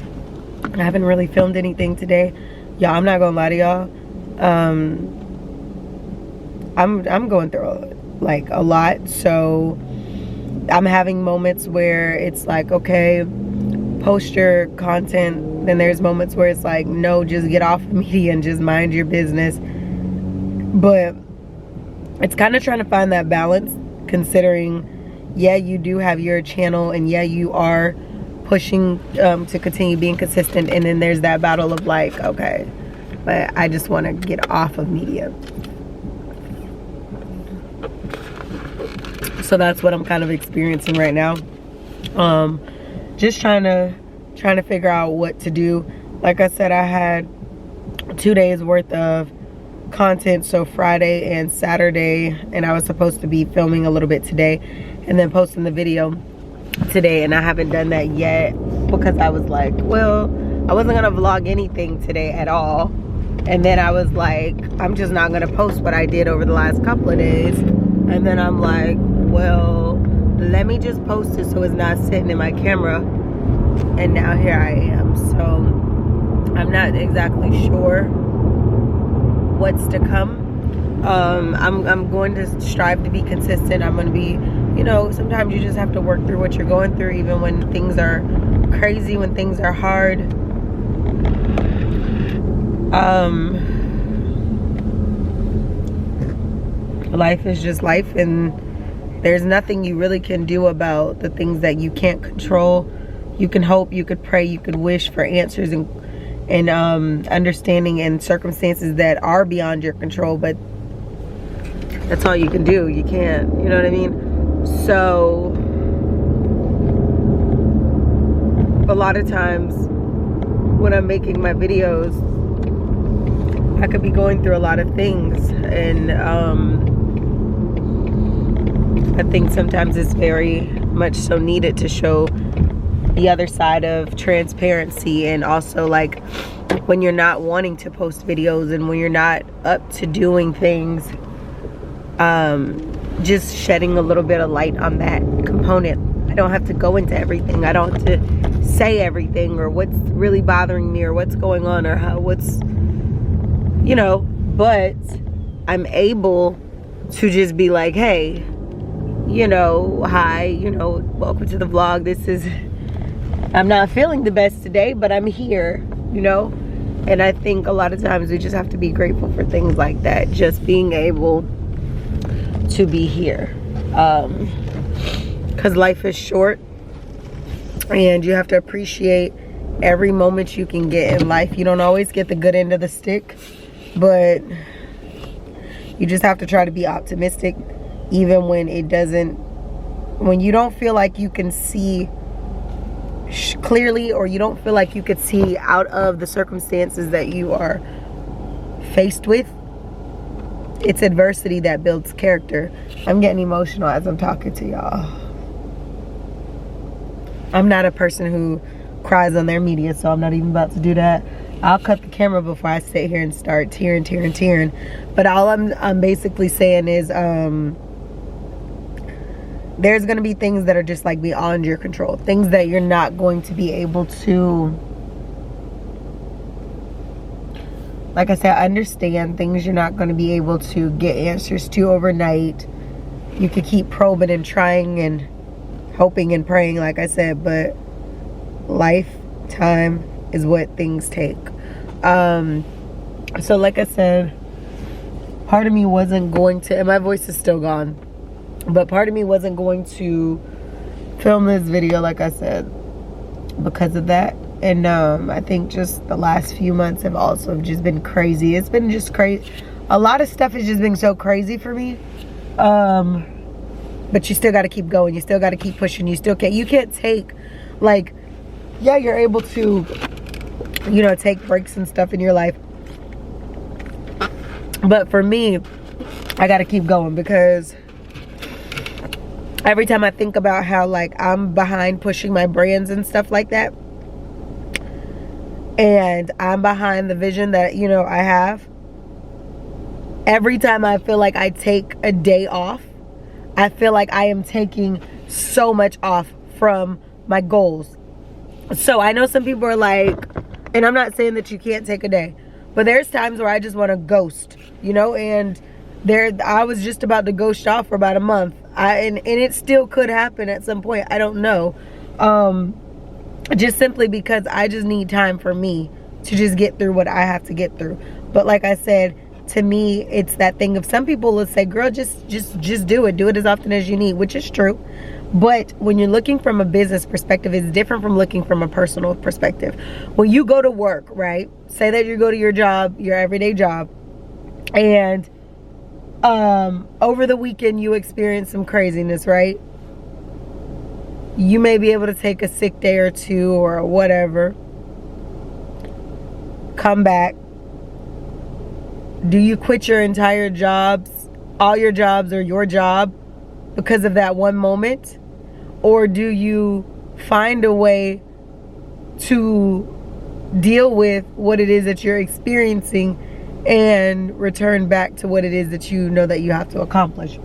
I haven't really filmed anything today, y'all. I'm not gonna lie to y'all. I'm going through like a lot, so I'm having moments where it's like, okay, post your content. Then there's moments where it's like, no, just get off of media and just mind your business. But it's kind of trying to find that balance, considering, yeah, you do have your channel, and yeah, you are pushing to continue being consistent, and then there's that battle of like, okay, but I just want to get off of media. So that's what I'm kind of experiencing right now. Just trying to figure out what to do. Like I said, I had 2 days worth of content, so Friday and Saturday, and I was supposed to be filming a little bit today and then posting the video today, and I haven't done that yet because I was like, well, I wasn't gonna vlog anything today at all, and then I was like, I'm just not gonna post what I did over the last couple of days, and then I'm like, well, let me just post it so it's not sitting in my camera, and now here I am. So I'm not exactly sure what's to come. I'm going to strive to be consistent. I'm going to be, you know, sometimes you just have to work through what you're going through, even when things are crazy, when things are hard. Life is just life, and there's nothing you really can do about the things that you can't control. You can hope, you could pray, you could wish for answers and understanding and circumstances that are beyond your control, but that's all you can do. You can't, you know what I mean? So a lot of times when I'm making my videos, I could be going through a lot of things, and I think sometimes it's very much so needed to show the other side of transparency, and also like when you're not wanting to post videos and when you're not up to doing things, just shedding a little bit of light on that component. I don't have to go into everything. I don't have to say everything, or what's really bothering me, or what's going on, or how, what's, you know, but I'm able to just be like, hey, you know, hi, you know, welcome to the vlog. This is, I'm not feeling the best today, but I'm here, you know. And I think a lot of times we just have to be grateful for things like that, just being able to be here, because life is short, and you have to appreciate every moment you can get in life. You don't always get the good end of the stick, but you just have to try to be optimistic, even when it doesn't, when you don't feel like you can see clearly, or you don't feel like you could see out of the circumstances that you are faced with, it's adversity that builds character. I'm getting emotional as I'm talking to y'all. I'm not a person who cries on their media, so I'm not even about to do that. I'll cut the camera before I sit here and start tearing. But all I'm basically saying is there's going to be things that are just like beyond your control. Things that you're not going to be able to, like I said, understand. Things you're not going to be able to get answers to overnight. You could keep probing and trying and hoping and praying, like I said, but lifetime is what things take. So like I said, part of me wasn't going to, and my voice is still gone, but part of me wasn't going to film this video, like I said, because of that. And I think just the last few months have also just been crazy. It's been just crazy. A lot of stuff has just been so crazy for me. But you still got to keep going. You still got to keep pushing. You can't take, like, yeah, you're able to, you know, take breaks and stuff in your life. But for me, I got to keep going, because every time I think about how, like, I'm behind pushing my brands and stuff like that, and I'm behind the vision that, you know, I have, every time I feel like I take a day off, I feel like I am taking so much off from my goals. So I know some people are like, and I'm not saying that you can't take a day, but there's times where I just want to ghost, you know, and I was just about to ghost off for about a month. And it still could happen at some point. I don't know. Just simply because I just need time for me to just get through what I have to get through. But like I said, to me, it's that thing of, some people will say, girl, just do it. Do it as often as you need, which is true. But when you're looking from a business perspective, it's different from looking from a personal perspective. When you go to work, right? Say that you go to your job, your everyday job, and over the weekend you experience some craziness, right? You may be able to take a sick day or two or whatever. Come back. Do you quit your entire jobs, all your jobs, or your job because of that one moment? Or do you find a way to deal with what it is that you're experiencing and return back to what it is that you know that you have to accomplish?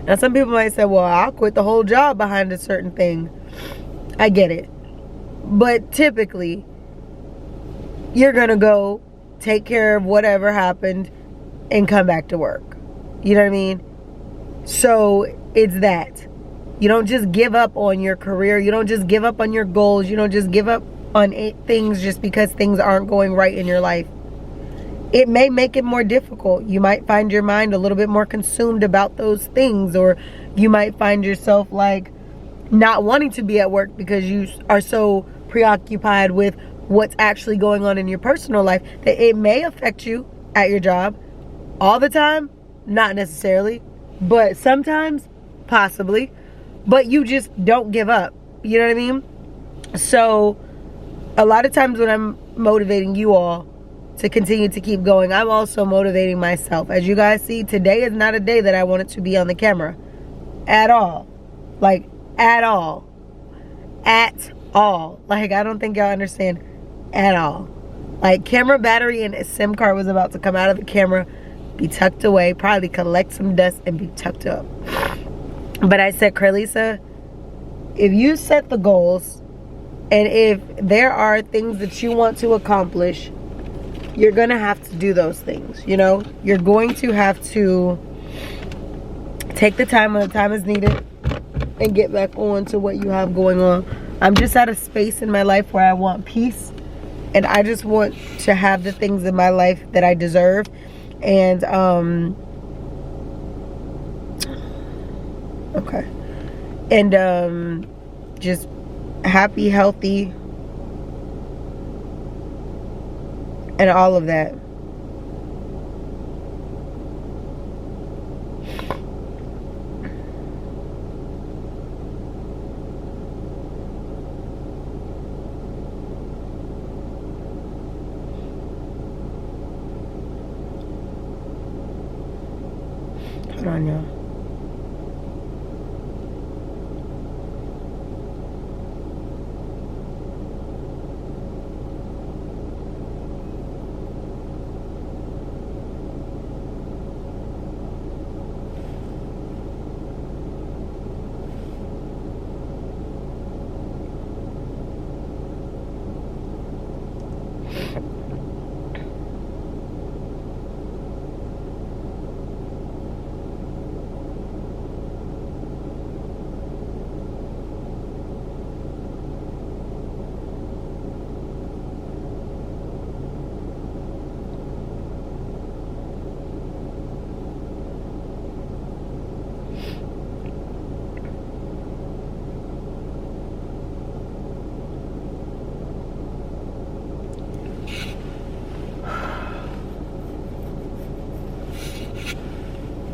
Now, some people might say, well, I'll quit the whole job behind a certain thing. I get it. But typically, you're going to go take care of whatever happened and come back to work. You know what I mean? So it's that. You don't just give up on your career. You don't just give up on your goals. You don't just give up on things just because things aren't going right in your life. It may make it more difficult. You might find your mind a little bit more consumed about those things, or you might find yourself like not wanting to be at work because you are so preoccupied with what's actually going on in your personal life that it may affect you at your job. All the time, not necessarily, but sometimes, possibly. But you just don't give up. You know what I mean? So a lot of times when I'm motivating you all to continue to keep going, I'm also motivating myself. As you guys see, today is not a day that I wanted to be on the camera at all. Like, at all. At all. Like, I don't think y'all understand. At all. Like, camera battery and a SIM card was about to come out of the camera, be tucked away, probably collect some dust and be tucked up. But I said, Carlisa, if you set the goals, and if there are things that you want to accomplish, you're gonna have to do those things. You know, you're going to have to take the time when the time is needed and get back on to what you have going on. I'm just at a space in my life where I want peace, and I just want to have the things in my life that I deserve. And okay, and just happy, healthy, and all of that. put on, y'all.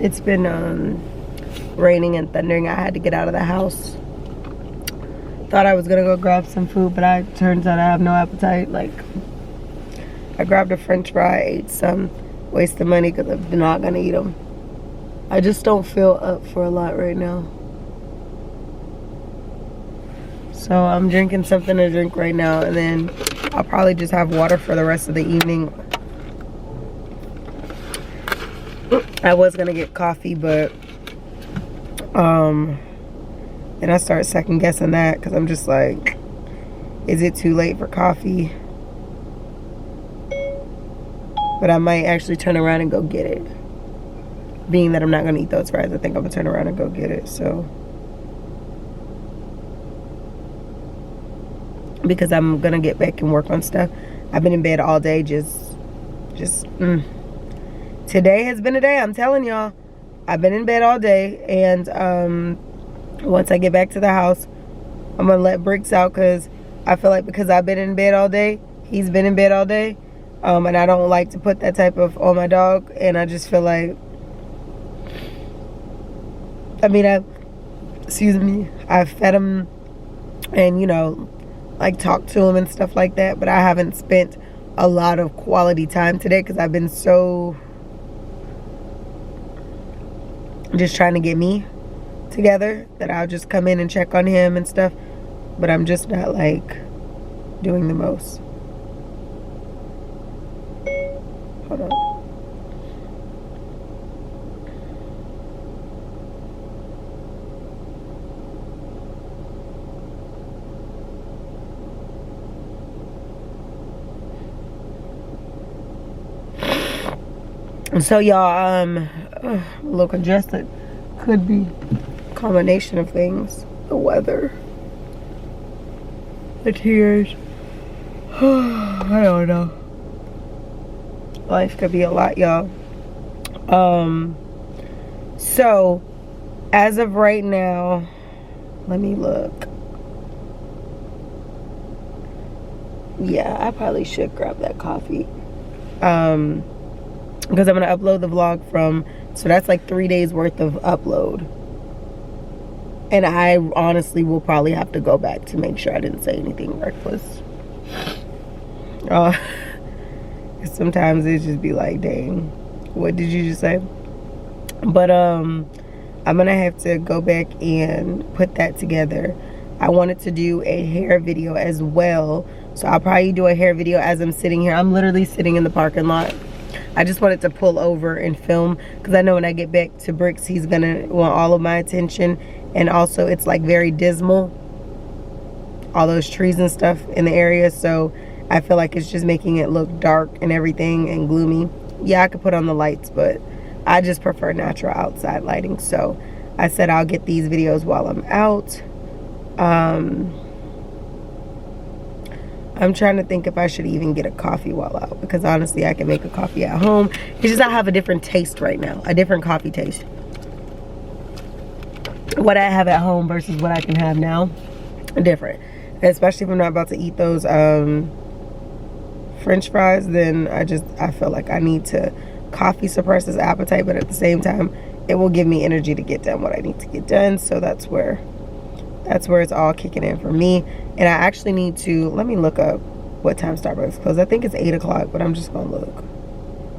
It's been raining and thundering. I had to get out of the house. Thought I was gonna go grab some food, but turns out I have no appetite. Like, I grabbed a french fry, ate some, wasted money because I'm not gonna eat them. I just don't feel up for a lot right now. So I'm drinking something to drink right now, and then I'll probably just have water for the rest of the evening. I was gonna get coffee, but and I start second guessing that because I'm just like, is it too late for coffee? But I might actually turn around and go get it. Being that I'm not gonna eat those fries, I think I'm gonna turn around and go get it. So, because I'm gonna get back and work on stuff. I've been in bed all day, Today has been a day, I'm telling y'all. I've been in bed all day, and once I get back to the house, I'm gonna let Bricks out because I feel like because I've been in bed all day, he's been in bed all day, and I don't like to put that type of on my dog, and I just feel like, I've fed him and, you know, like talked to him and stuff like that, but I haven't spent a lot of quality time today because I've been so just trying to get me together that I'll just come in and check on him and stuff, but I'm just not like doing the most. Hold on. So y'all, a little congested. Could be a combination of things. The weather, the tears. I don't know. Life could be a lot, y'all. So as of right now, let me look. Yeah, I probably should grab that coffee. Because I'm going to upload the vlog from, so that's like 3 days worth of upload. And I honestly will probably have to go back to make sure I didn't say anything reckless. Sometimes it just be like, dang, what did you just say? But I'm going to have to go back and put that together. I wanted to do a hair video as well. So I'll probably do a hair video as I'm sitting here. I'm literally sitting in the parking lot. I just wanted to pull over and film because I know when I get back to Bricks, he's gonna want all of my attention. And also it's like very dismal, all those trees and stuff in the area, so I feel like it's just making it look dark and everything and gloomy. Yeah, I could put on the lights, but I just prefer natural outside lighting. So I said I'll get these videos while I'm out. I'm trying to think if I should even get a coffee while out, because honestly I can make a coffee at home. It's just I have a different taste right now, a different coffee taste. What I have at home versus what I can have now, different. Especially if I'm not about to eat those French fries, then I feel like I need to, coffee suppresses appetite, but at the same time it will give me energy to get done what I need to get done. So that's where it's all kicking in for me. And I actually need to, let me look up what time Starbucks closes. I think it's 8 o'clock, but I'm just gonna look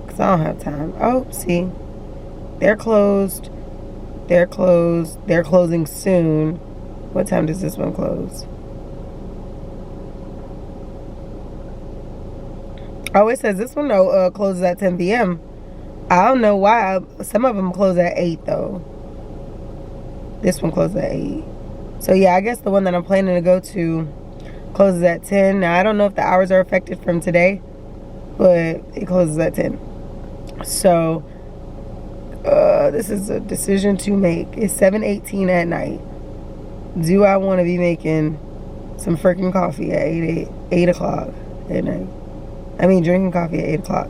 because I don't have time. Oh, see, they're closed They're closed. They're closing soon. What time does this one close? Oh, it says this one closes at 10 p.m. I don't know why. Some of them close at 8 though. This one closes at 8. So yeah, I guess the one that I'm planning to go to closes at 10. Now I don't know if the hours are affected from today, but it closes at 10. So this is a decision to make. It's 7:18 at night. Do I want to be making some freaking coffee at 8 o'clock at night? I mean, drinking coffee at 8 o'clock.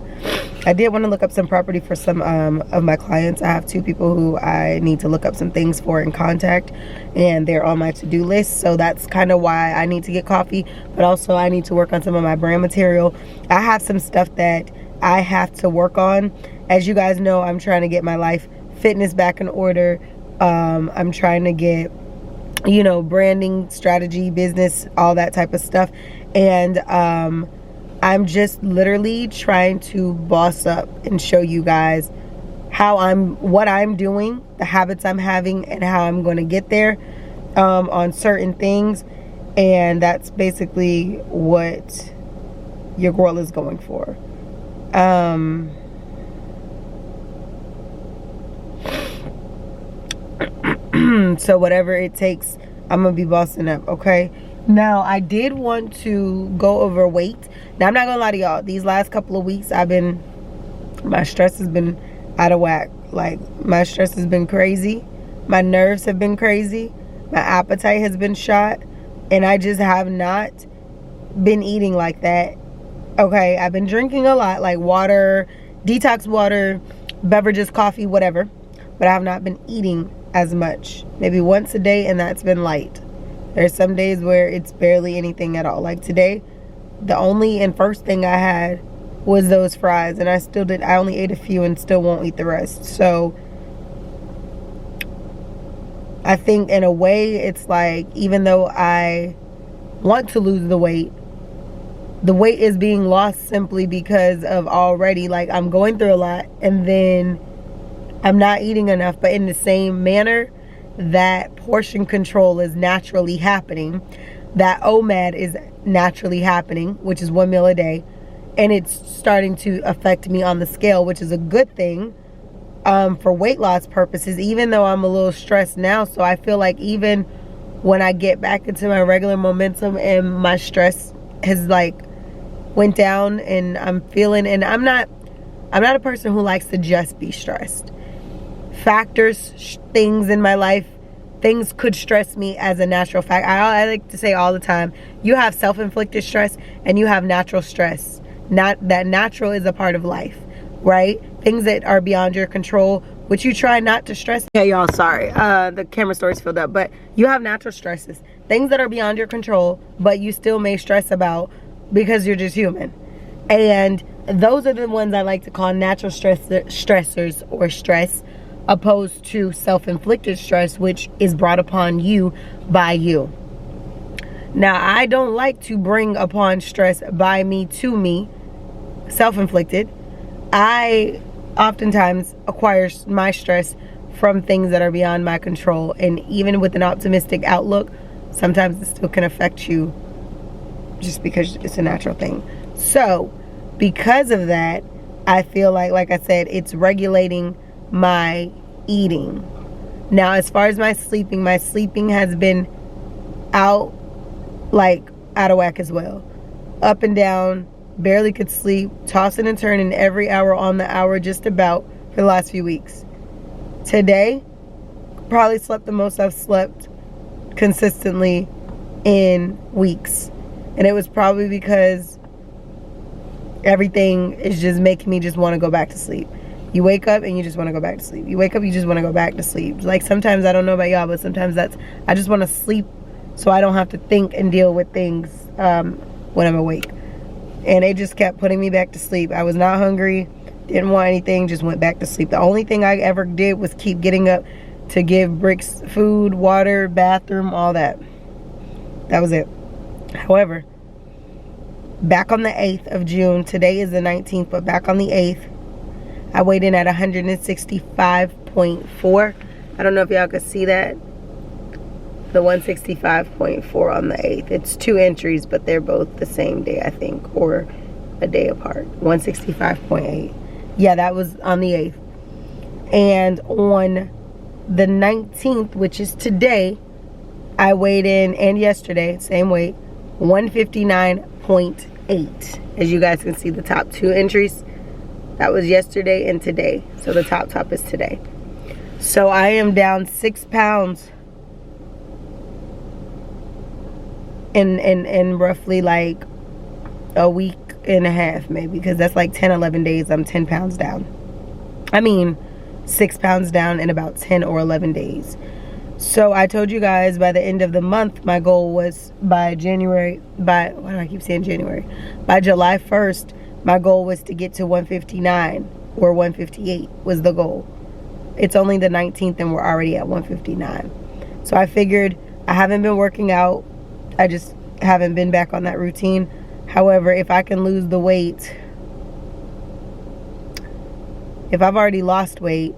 I did want to look up some property for some of my clients. I have 2 people who I need to look up some things for in contact, and they're on my to-do list. So that's kind of why I need to get coffee, but also I need to work on some of my brand material. I have some stuff that I have to work on. As you guys know, I'm trying to get my life fitness back in order. I'm trying to get, you know, branding, strategy, business, all that type of stuff. And I'm just literally trying to boss up and show you guys what I'm doing, the habits I'm having, and how I'm going to get there on certain things. And that's basically what your girl is going for. So whatever it takes, I'm gonna be bossing up, okay? Now, I did want to go over weight. Now, I'm not gonna lie to y'all. These last couple of weeks, my stress has been out of whack. Like, my stress has been crazy. My nerves have been crazy. My appetite has been shot. And I just have not been eating like that. Okay, I've been drinking a lot, like water, detox water, beverages, coffee, whatever. But I have not been eating as much. Maybe once a day, and that's been light. There's some days where it's barely anything at all. Like today, the only and first thing I had was those fries, and I only ate a few and still won't eat the rest. So I think in a way it's like, even though I want to lose the weight is being lost simply because of already, like, I'm going through a lot, and then I'm not eating enough. But in the same manner, that portion control is naturally happening. That OMAD is naturally happening, which is 1 meal a day. And it's starting to affect me on the scale, which is a good thing for weight loss purposes, even though I'm a little stressed now. So I feel like even when I get back into my regular momentum and my stress has like went down, and I'm feeling, and I'm not a person who likes to just be stressed. Factors, things in my life, things could stress me as a natural fact. I like to say all the time, you have self-inflicted stress and you have natural stress. Not that natural is a part of life, right? Things that are beyond your control, which you try not to stress. Yeah, y'all, sorry. The camera story's filled up, but you have natural stresses. Things that are beyond your control, but you still may stress about because you're just human. And those are the ones I like to call natural stressors or stress, opposed to self-inflicted stress, which is brought upon you by you. Now, I don't like to bring upon stress by me to me, self-inflicted. I oftentimes acquire my stress from things that are beyond my control, and even with an optimistic outlook, sometimes it still can affect you just because it's a natural thing. So, because of that, I feel like I said, it's regulating my eating. Now, as far as my sleeping has been out of whack as well. Up and down, barely could sleep, tossing and turning every hour on the hour, just about, for the last few weeks. Today, probably slept the most I've slept consistently in weeks. And it was probably because everything is just making me just want to go back to sleep. You wake up and you just want to go back to sleep. You wake up, you just want to go back to sleep. Like, sometimes, I don't know about y'all, but sometimes I just want to sleep so I don't have to think and deal with things when I'm awake. And it just kept putting me back to sleep. I was not hungry, didn't want anything, just went back to sleep. The only thing I ever did was keep getting up to give Bricks food, water, bathroom, all that. That was it. However, back on the 8th of June, today is the 19th, but back on the 8th, I weighed in at 165.4. I don't know if y'all could see that. The 165.4 on the 8th. It's 2 entries, but they're both the same day, I think, or a day apart. 165.8. Yeah, that was on the 8th. And on the 19th, which is today, I weighed in, and yesterday, same weight, 159.8. As you guys can see, the top 2 entries, that was yesterday and today. So the top is today. So I am down 6 pounds in roughly like a week and a half, maybe, because that's like 10-11 days. I'm 10 pounds down. I mean 6 pounds down in about 10 or 11 days. So I told you guys by the end of the month, my goal was by July 1st, my goal was to get to 159 or 158 was the goal. It's only the 19th and we're already at 159. So I figured, I haven't been working out. I just haven't been back on that routine. However, if I can lose the weight, if I've already lost weight,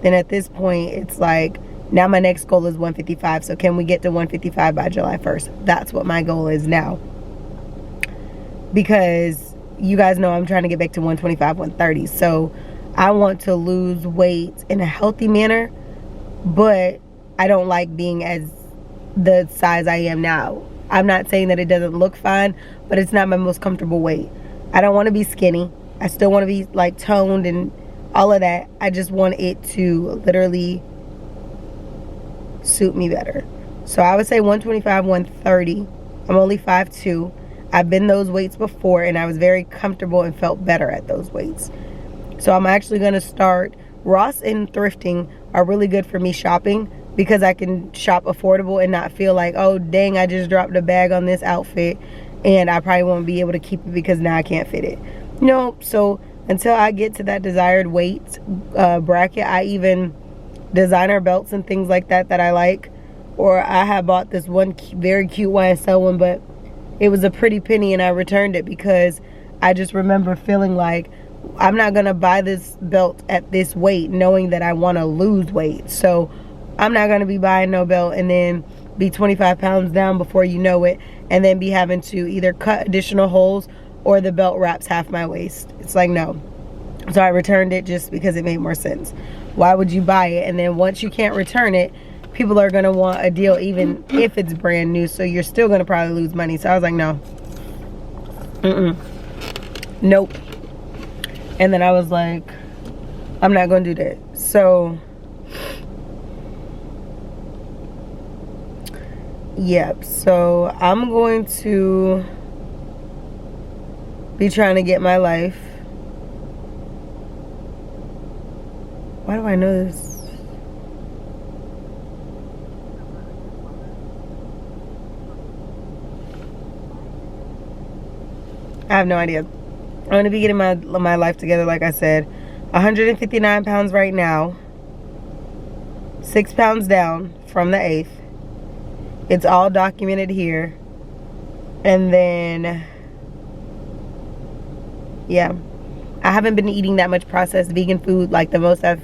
then at this point, it's like, now my next goal is 155. So can we get to 155 by July 1st? That's what my goal is now. Because you guys know I'm trying to get back to 125, 130. So I want to lose weight in a healthy manner, but I don't like being as the size I am now. I'm not saying that it doesn't look fine, but it's not my most comfortable weight. I don't want to be skinny. I still want to be like toned and all of that. I just want it to literally suit me better. So I would say 125, 130. I'm only 5'2". I've been those weights before and I was very comfortable and felt better at those weights. So I'm actually going to start. Ross and thrifting are really good for me shopping because I can shop affordable and not feel like, oh dang, I just dropped a bag on this outfit and I probably won't be able to keep it because now I can't fit it. No, so until I get to that desired weight bracket, I even designer belts and things like that I like. Or I have bought this one very cute YSL one, but it was a pretty penny and I returned it because I just remember feeling like I'm not gonna buy this belt at this weight knowing that I want to lose weight. So I'm not gonna be buying no belt and then be 25 pounds down before you know it, and then be having to either cut additional holes or the belt wraps half my waist. It's like, no. So I returned it just because it made more sense. Why would you buy it and then once you can't return it, people are gonna want a deal even if it's brand new, so you're still gonna probably lose money. So I was like, no. Nope. And then I was like, I'm not gonna do that. So yep, so I'm going to be trying to get my life. Why do I know this? I have no idea. I'm going to be getting my life together, like I said. 159 pounds right now. 6 pounds down from the 8th. It's all documented here. And then, yeah. I haven't been eating that much processed vegan food. Like the most I've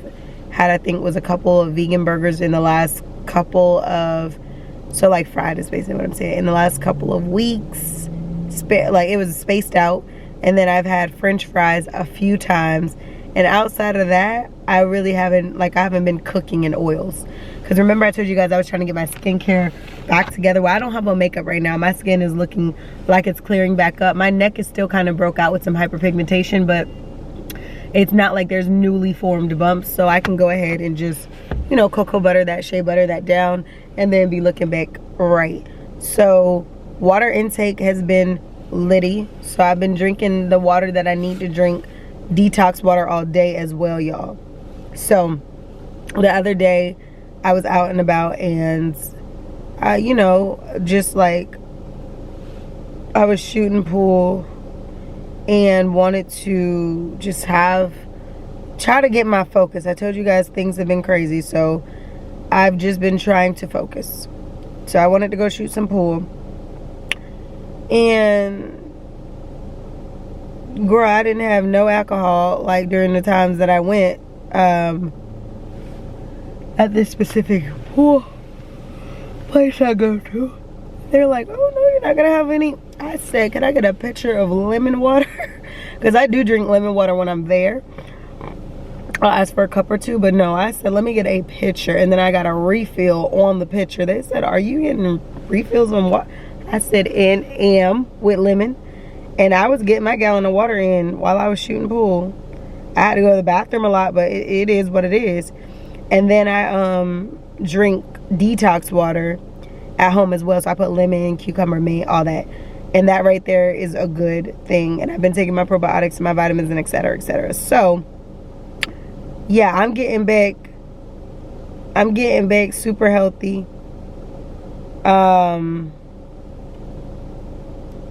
had, I think, was a couple of vegan burgers in the last couple of, so like fried is basically what I'm saying, in the last couple of weeks. Like it was spaced out. And then I've had French fries a few times. And outside of that, I really haven't, like, I haven't been cooking in oils. Because remember I told you guys I was trying to get my skincare back together. Well, I don't have on makeup right now. My skin is looking like it's clearing back up. My neck is still kind of broke out with some hyperpigmentation, but it's not like there's newly formed bumps. So I can go ahead and just, you know, cocoa butter that, shea butter that down, and then be looking back right. So water intake has been litty. So I've been drinking the water that I need to drink, detox water all day as well, y'all. So the other day I was out and about and you know, just like I was shooting pool and wanted to just try to get my focus. I told you guys things have been crazy, so I've just been trying to focus. So I wanted to go shoot some pool. And girl, I didn't have no alcohol like during the times that I went. at this specific pool place I go to. They're like, oh no, you're not gonna have any. I said, can I get a picture of lemon water? Because I do drink lemon water when I'm there. I'll ask for a cup or two, but no, I said, let me get a picture. And then I got a refill on the picture. They said, are you getting refills on what? I said, and am with lemon. And I was getting my gallon of water in while I was shooting pool. I had to go to the bathroom a lot, but it is what it is. And then I drink detox water at home as well. So I put lemon, cucumber, mint, all that. And that right there is a good thing. And I've been taking my probiotics and my vitamins and et cetera, et cetera. So yeah, I'm getting back super healthy.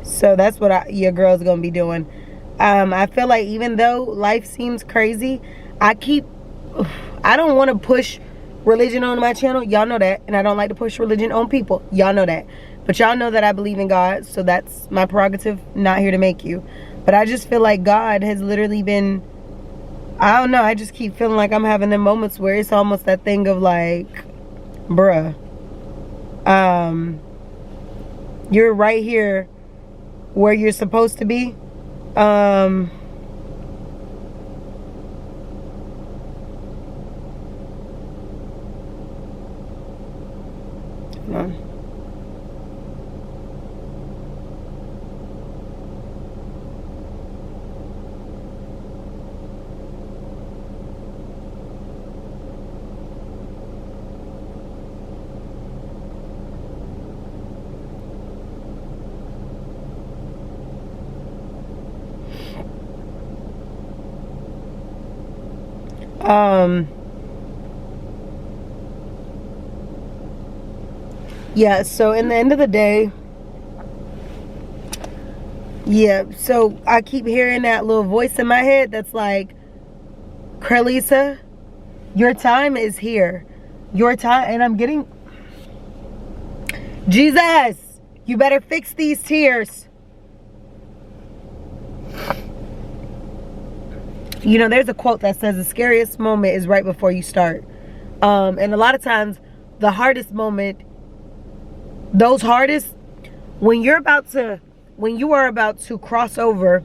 So that's what your girl's gonna be doing. I feel like even though life seems crazy, I don't want to push religion on my channel. Y'all know that. And I don't like to push religion on people. Y'all know that. But y'all know that I believe in God. So that's my prerogative. Not here to make you. But I just feel like God has literally been, I don't know. I just keep feeling like I'm having them moments where it's almost that thing of like, bruh. You're right here where you're supposed to be. Hold on. Yeah, so in the end of the day, yeah, so I keep hearing that little voice in my head that's like, Carlisa, your time is here. Your time, and I'm getting, Jesus, you better fix these tears. You know, there's a quote that says the scariest moment is right before you start. And a lot of times, the hardest moment, when you are about to cross over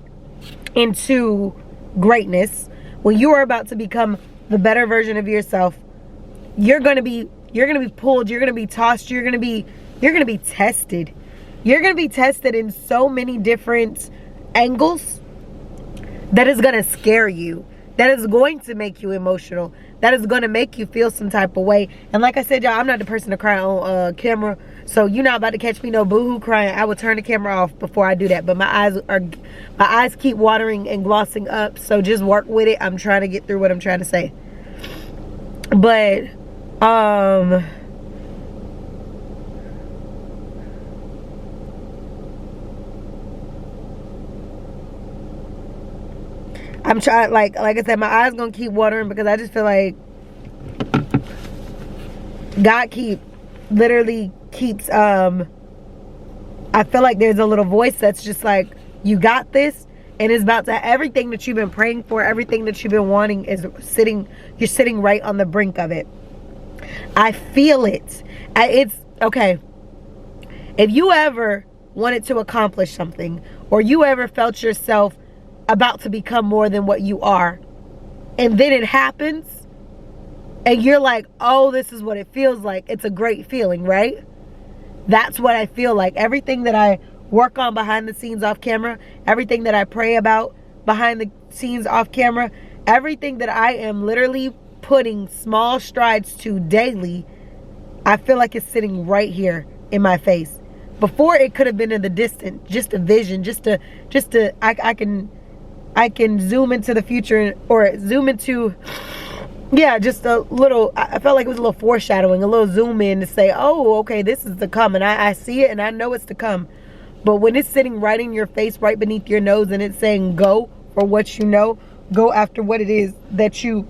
into greatness, when you are about to become the better version of yourself, you're gonna be pulled, you're gonna be tossed, you're gonna be tested. You're gonna be tested in so many different angles that is gonna scare you, that is going to make you emotional, that is gonna make you feel some type of way. And like I said, y'all, I'm not the person to cry on camera, so you're not about to catch me no boohoo crying. I will turn the camera off before I do that. But my eyes keep watering and glossing up, so just work with it. I'm trying to get through what I'm trying to say. But I'm trying, like I said, my eyes gonna keep watering because I just feel like God literally keeps, I feel like there's a little voice that's just like, you got this, and it's about to, everything that you've been praying for, everything that you've been wanting you're sitting right on the brink of it. I feel it. It's, okay, if you ever wanted to accomplish something, or you ever felt yourself about to become more than what you are, and then it happens, and you're like, oh, this is what it feels like. It's a great feeling, right? That's what I feel like. Everything that I work on behind the scenes off camera, everything that I pray about behind the scenes off camera, everything that I am literally putting small strides to daily, I feel like it's sitting right here in my face. Before, it could have been in the distance, just a vision, I can zoom into the future, or zoom into, yeah, just a little, I felt like it was a little foreshadowing, a little zoom in to say, oh, okay, this is to come, and I see it, and I know it's to come. But when it's sitting right in your face, right beneath your nose, and it's saying go for what you know, go after what it is that you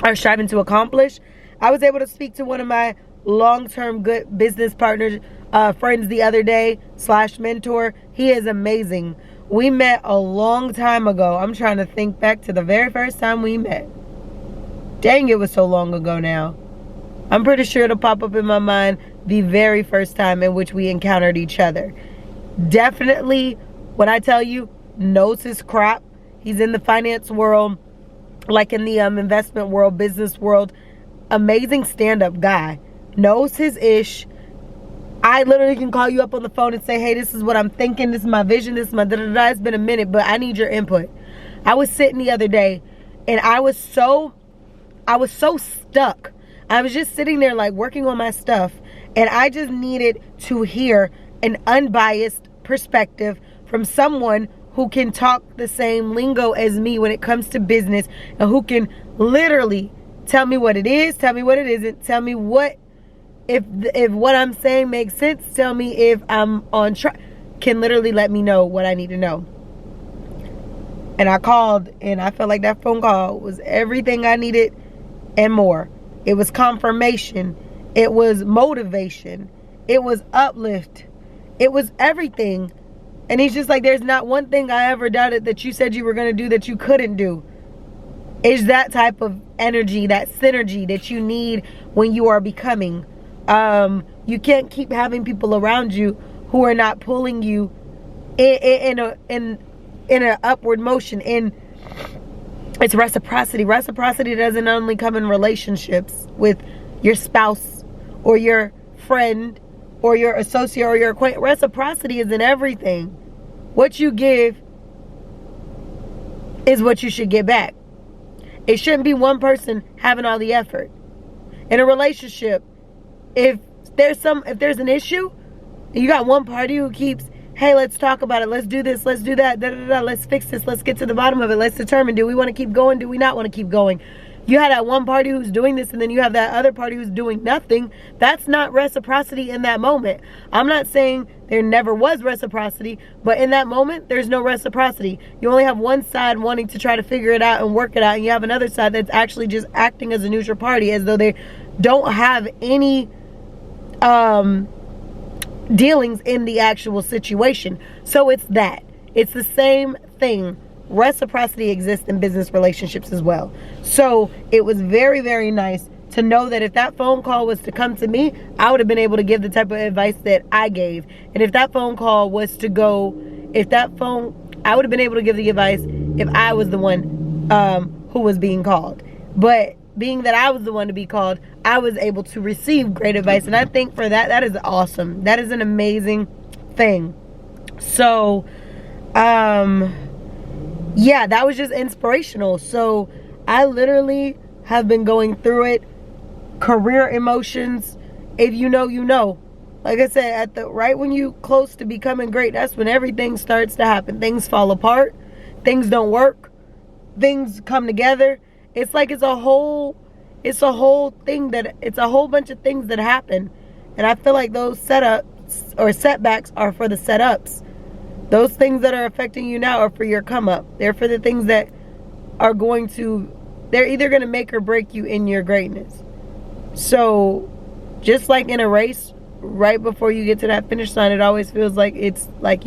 are striving to accomplish. I was able to speak to one of my long-term good business partners, friends the other day, / mentor. He is amazing. We met a long time ago. I'm trying to think back to the very first time we met. Dang, it was so long ago now. I'm pretty sure it'll pop up in my mind the very first time in which we encountered each other. Definitely, when I tell you, knows his crap. He's in the finance world, like in the investment world, business world. Amazing stand-up guy. Knows his ish. I literally can call you up on the phone and say, hey, this is what I'm thinking. This is my vision. This is my da-da-da. It's been a minute, but I need your input. I was sitting the other day, and I was so stuck. I was just sitting there like working on my stuff, and I just needed to hear an unbiased perspective from someone who can talk the same lingo as me when it comes to business, and who can literally tell me what it is, tell me what it isn't, tell me what, if what I'm saying makes sense, tell me if I'm on track, can literally let me know what I need to know. And I called, and I felt like that phone call was everything I needed and more. It was confirmation. It was motivation. It was uplift. It was everything. And he's just like, there's not one thing I ever doubted that you said you were going to do that you couldn't do. It's that type of energy, that synergy that you need when you are becoming. You can't keep having people around you who are not pulling you in an upward motion. And it's reciprocity. Reciprocity doesn't only come in relationships with your spouse or your friend or your associate or your acquaintance. Reciprocity is in everything. What you give is what you should get back. It shouldn't be one person having all the effort. In a relationship, if there's an issue, you got one party who keeps, hey, let's talk about it, let's do this, let's do that, let's fix this, let's get to the bottom of it, let's determine, do we want to keep going, do we not want to keep going? You have that one party who's doing this, and then you have that other party who's doing nothing. That's not reciprocity in that moment. I'm not saying there never was reciprocity, but in that moment, there's no reciprocity. You only have one side wanting to try to figure it out and work it out, and you have another side that's actually just acting as a neutral party, as though they don't have any dealings in the actual situation. So it's that. It's the same thing. Reciprocity exists in business relationships as well. So it was very, very nice to know that if that phone call was to come to me, I would have been able to give the type of advice that I gave. And if that phone call was to go, I would have been able to give the advice if I was the one who was being called. But being that I was the one to be called, I was able to receive great advice. And I think for that is awesome. That is an amazing thing. So, yeah, that was just inspirational. So I literally have been going through it. Career emotions. If you know, you know. Like I said, right when you close to becoming great, that's when everything starts to happen. Things fall apart. Things don't work. Things come together. It's like it's a whole bunch of things that happen. And I feel like those setups or setbacks are for the setups. Those things that are affecting you now are for your come up. They're for the things that are they're either going to make or break you in your greatness. So just like in a race, right before you get to that finish line, it always feels like it's like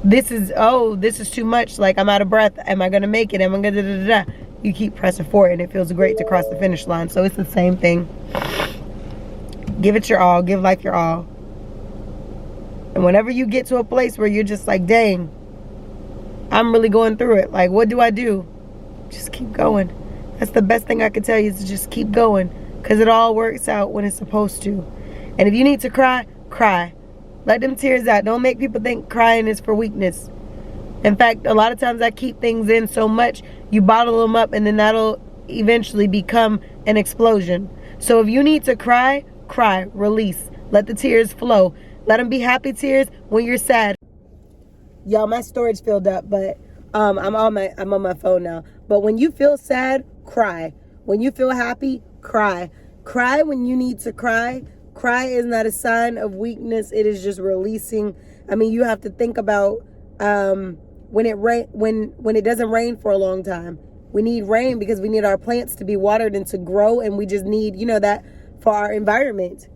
this is too much. Like, I'm out of breath. Am I going to make it? Am I going to You keep pressing forward, and it feels great to cross the finish line. So it's the same thing. Give it your all. Give life your all. And whenever you get to a place where you're just like, dang, I'm really going through it. Like, what do I do? Just keep going. That's the best thing I can tell you, is to just keep going. Because it all works out when it's supposed to. And if you need to cry, cry. Let them tears out. Don't make people think crying is for weakness. In fact, a lot of times I keep things in so much, you bottle them up, and then that'll eventually become an explosion. So if you need to cry, cry. Release. Let the tears flow. Let them be happy tears when you're sad. Y'all, my storage filled up, but I'm on my phone now. But when you feel sad, cry. When you feel happy, cry. Cry when you need to cry. Cry is not a sign of weakness. It is just releasing. I mean, you have to think about when it doesn't rain for a long time. We need rain because we need our plants to be watered and to grow, and we just need, that for our environment.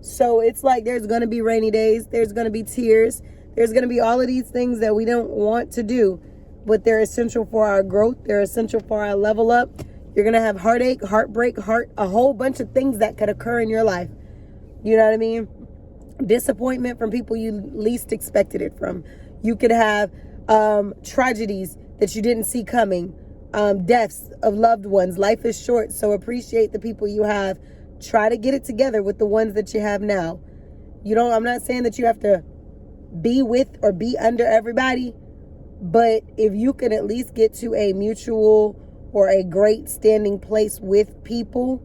So it's like there's going to be rainy days. There's going to be tears. There's going to be all of these things that we don't want to do, but they're essential for our growth. They're essential for our level up. You're going to have heartache, heartbreak, a whole bunch of things that could occur in your life. You know what I mean? Disappointment from people you least expected it from. You could have tragedies that you didn't see coming. Deaths of loved ones. Life is short, so appreciate the people you have. Try to get it together with the ones that you have now. I'm not saying that you have to be with or be under everybody, but if you can at least get to a mutual or a great standing place with people,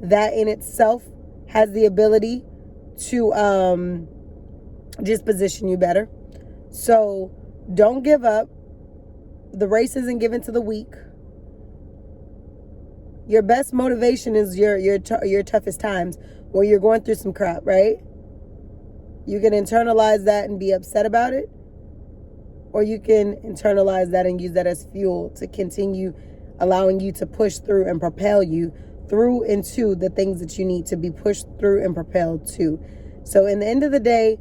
that in itself has the ability to just position you better. So don't give up. The race isn't given to the weak. Your best motivation is your toughest times where you're going through some crap, right? You can internalize that and be upset about it, or you can internalize that and use that as fuel to continue allowing you to push through and propel you through into the things that you need to be pushed through and propelled to. So in the end of the day,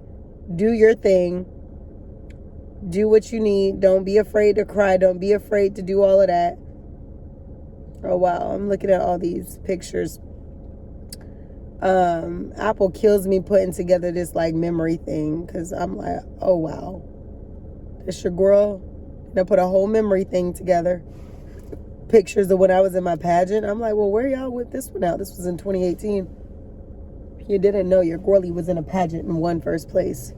do your thing. Do what you need. Don't be afraid to cry. Don't be afraid to do all of that. Oh, wow. I'm looking at all these pictures. Apple kills me putting together this like memory thing, because I'm like, oh, wow. That's your girl. And I put a whole memory thing together. Pictures of when I was in my pageant. I'm like, well, where y'all with this one out? This was in 2018. You didn't know your girlie was in a pageant and won first place.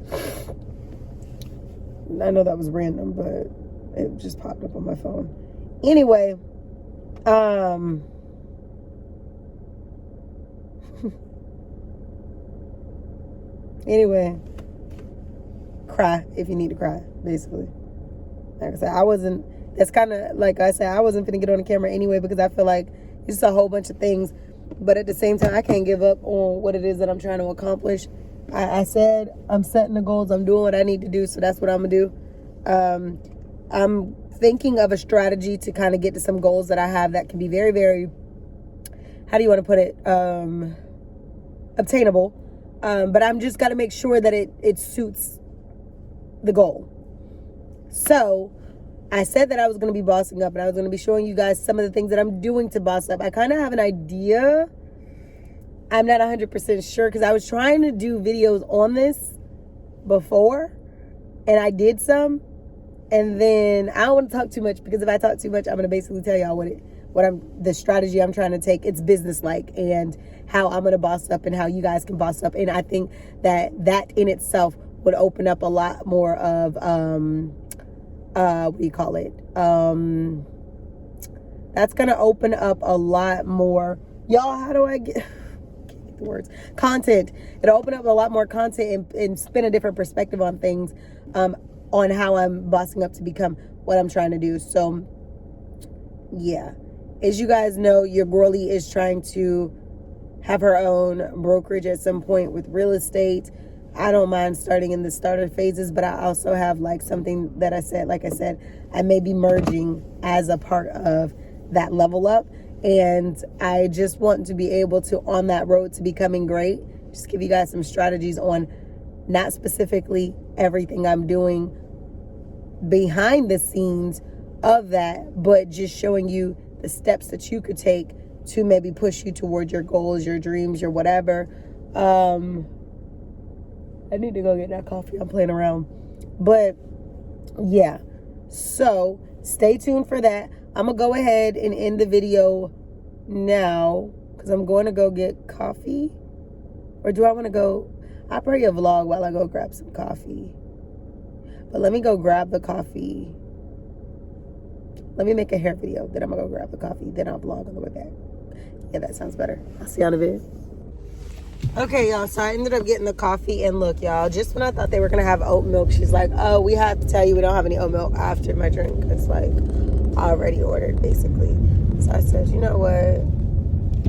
I know that was random, but it just popped up on my phone. Anyway, cry if you need to cry, basically. Like I said, I wasn't finna get on the camera anyway, because I feel like it's just a whole bunch of things. But at the same time, I can't give up on what it is that I'm trying to accomplish. I said I'm setting the goals. I'm doing what I need to do, so that's what I'm going to do. I'm thinking of a strategy to kind of get to some goals that I have that can be very, very, how do you want to put it, obtainable. But I'm just got to make sure that it suits the goal. So I said that I was going to be bossing up, and I was going to be showing you guys some of the things that I'm doing to boss up. I kind of have an idea. I'm not 100% sure, because I was trying to do videos on this before, and I did some, and then I don't want to talk too much, because if I talk too much, I'm going to basically tell y'all the strategy I'm trying to take. It's business-like, and how I'm going to boss up and how you guys can boss up. And I think that in itself would open up a lot more of, what do you call it? That's going to open up a lot more. Y'all, how do I get the words? Content. It'll open up a lot more content and spin a different perspective on things, on how I'm bossing up to become what I'm trying to do. So, yeah. As you guys know, your girlie is trying to have her own brokerage at some point with real estate. I don't mind starting in the starter phases, but I also have like something that I said, I may be merging as a part of that level up. And I just want to be able to, on that road to becoming great, just give you guys some strategies on not specifically everything I'm doing behind the scenes of that, but just showing you the steps that you could take to maybe push you towards your goals, your dreams, your whatever. I need to go get that coffee. I'm playing around. But yeah, so stay tuned for that. I'm going to go ahead and end the video now, because I'm going to go get coffee. Or do I want to go? I'll probably vlog while I go grab some coffee. But let me go grab the coffee. Let me make a hair video. Then I'm going to go grab the coffee. Then I'll vlog on the way back. Yeah, that sounds better. I'll see you on the video. Okay, y'all, so I ended up getting the coffee, and look, y'all, just when I thought they were going to have oat milk, she's like, oh, we have to tell you we don't have any oat milk after my drink. It's like already ordered, basically. So I said, you know what?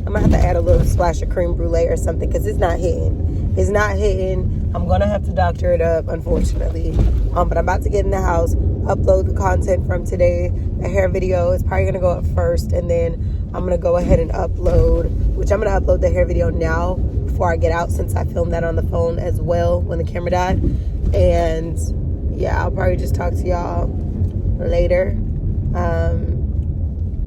I'm going to have to add a little splash of creme brulee or something, because it's not hitting. It's not hitting. I'm going to have to doctor it up, unfortunately. But I'm about to get in the house, upload the content from today. The hair video is probably going to go up first, and then I'm going to go ahead and upload, which I'm going to upload the hair video now before I get out, since I filmed that on the phone as well when the camera died. And yeah, I'll probably just talk to y'all later.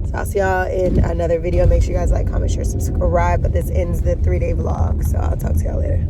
So I'll see y'all in another video. Make sure you guys like, comment, share, subscribe. But this ends the 3-day vlog. So I'll talk to y'all later.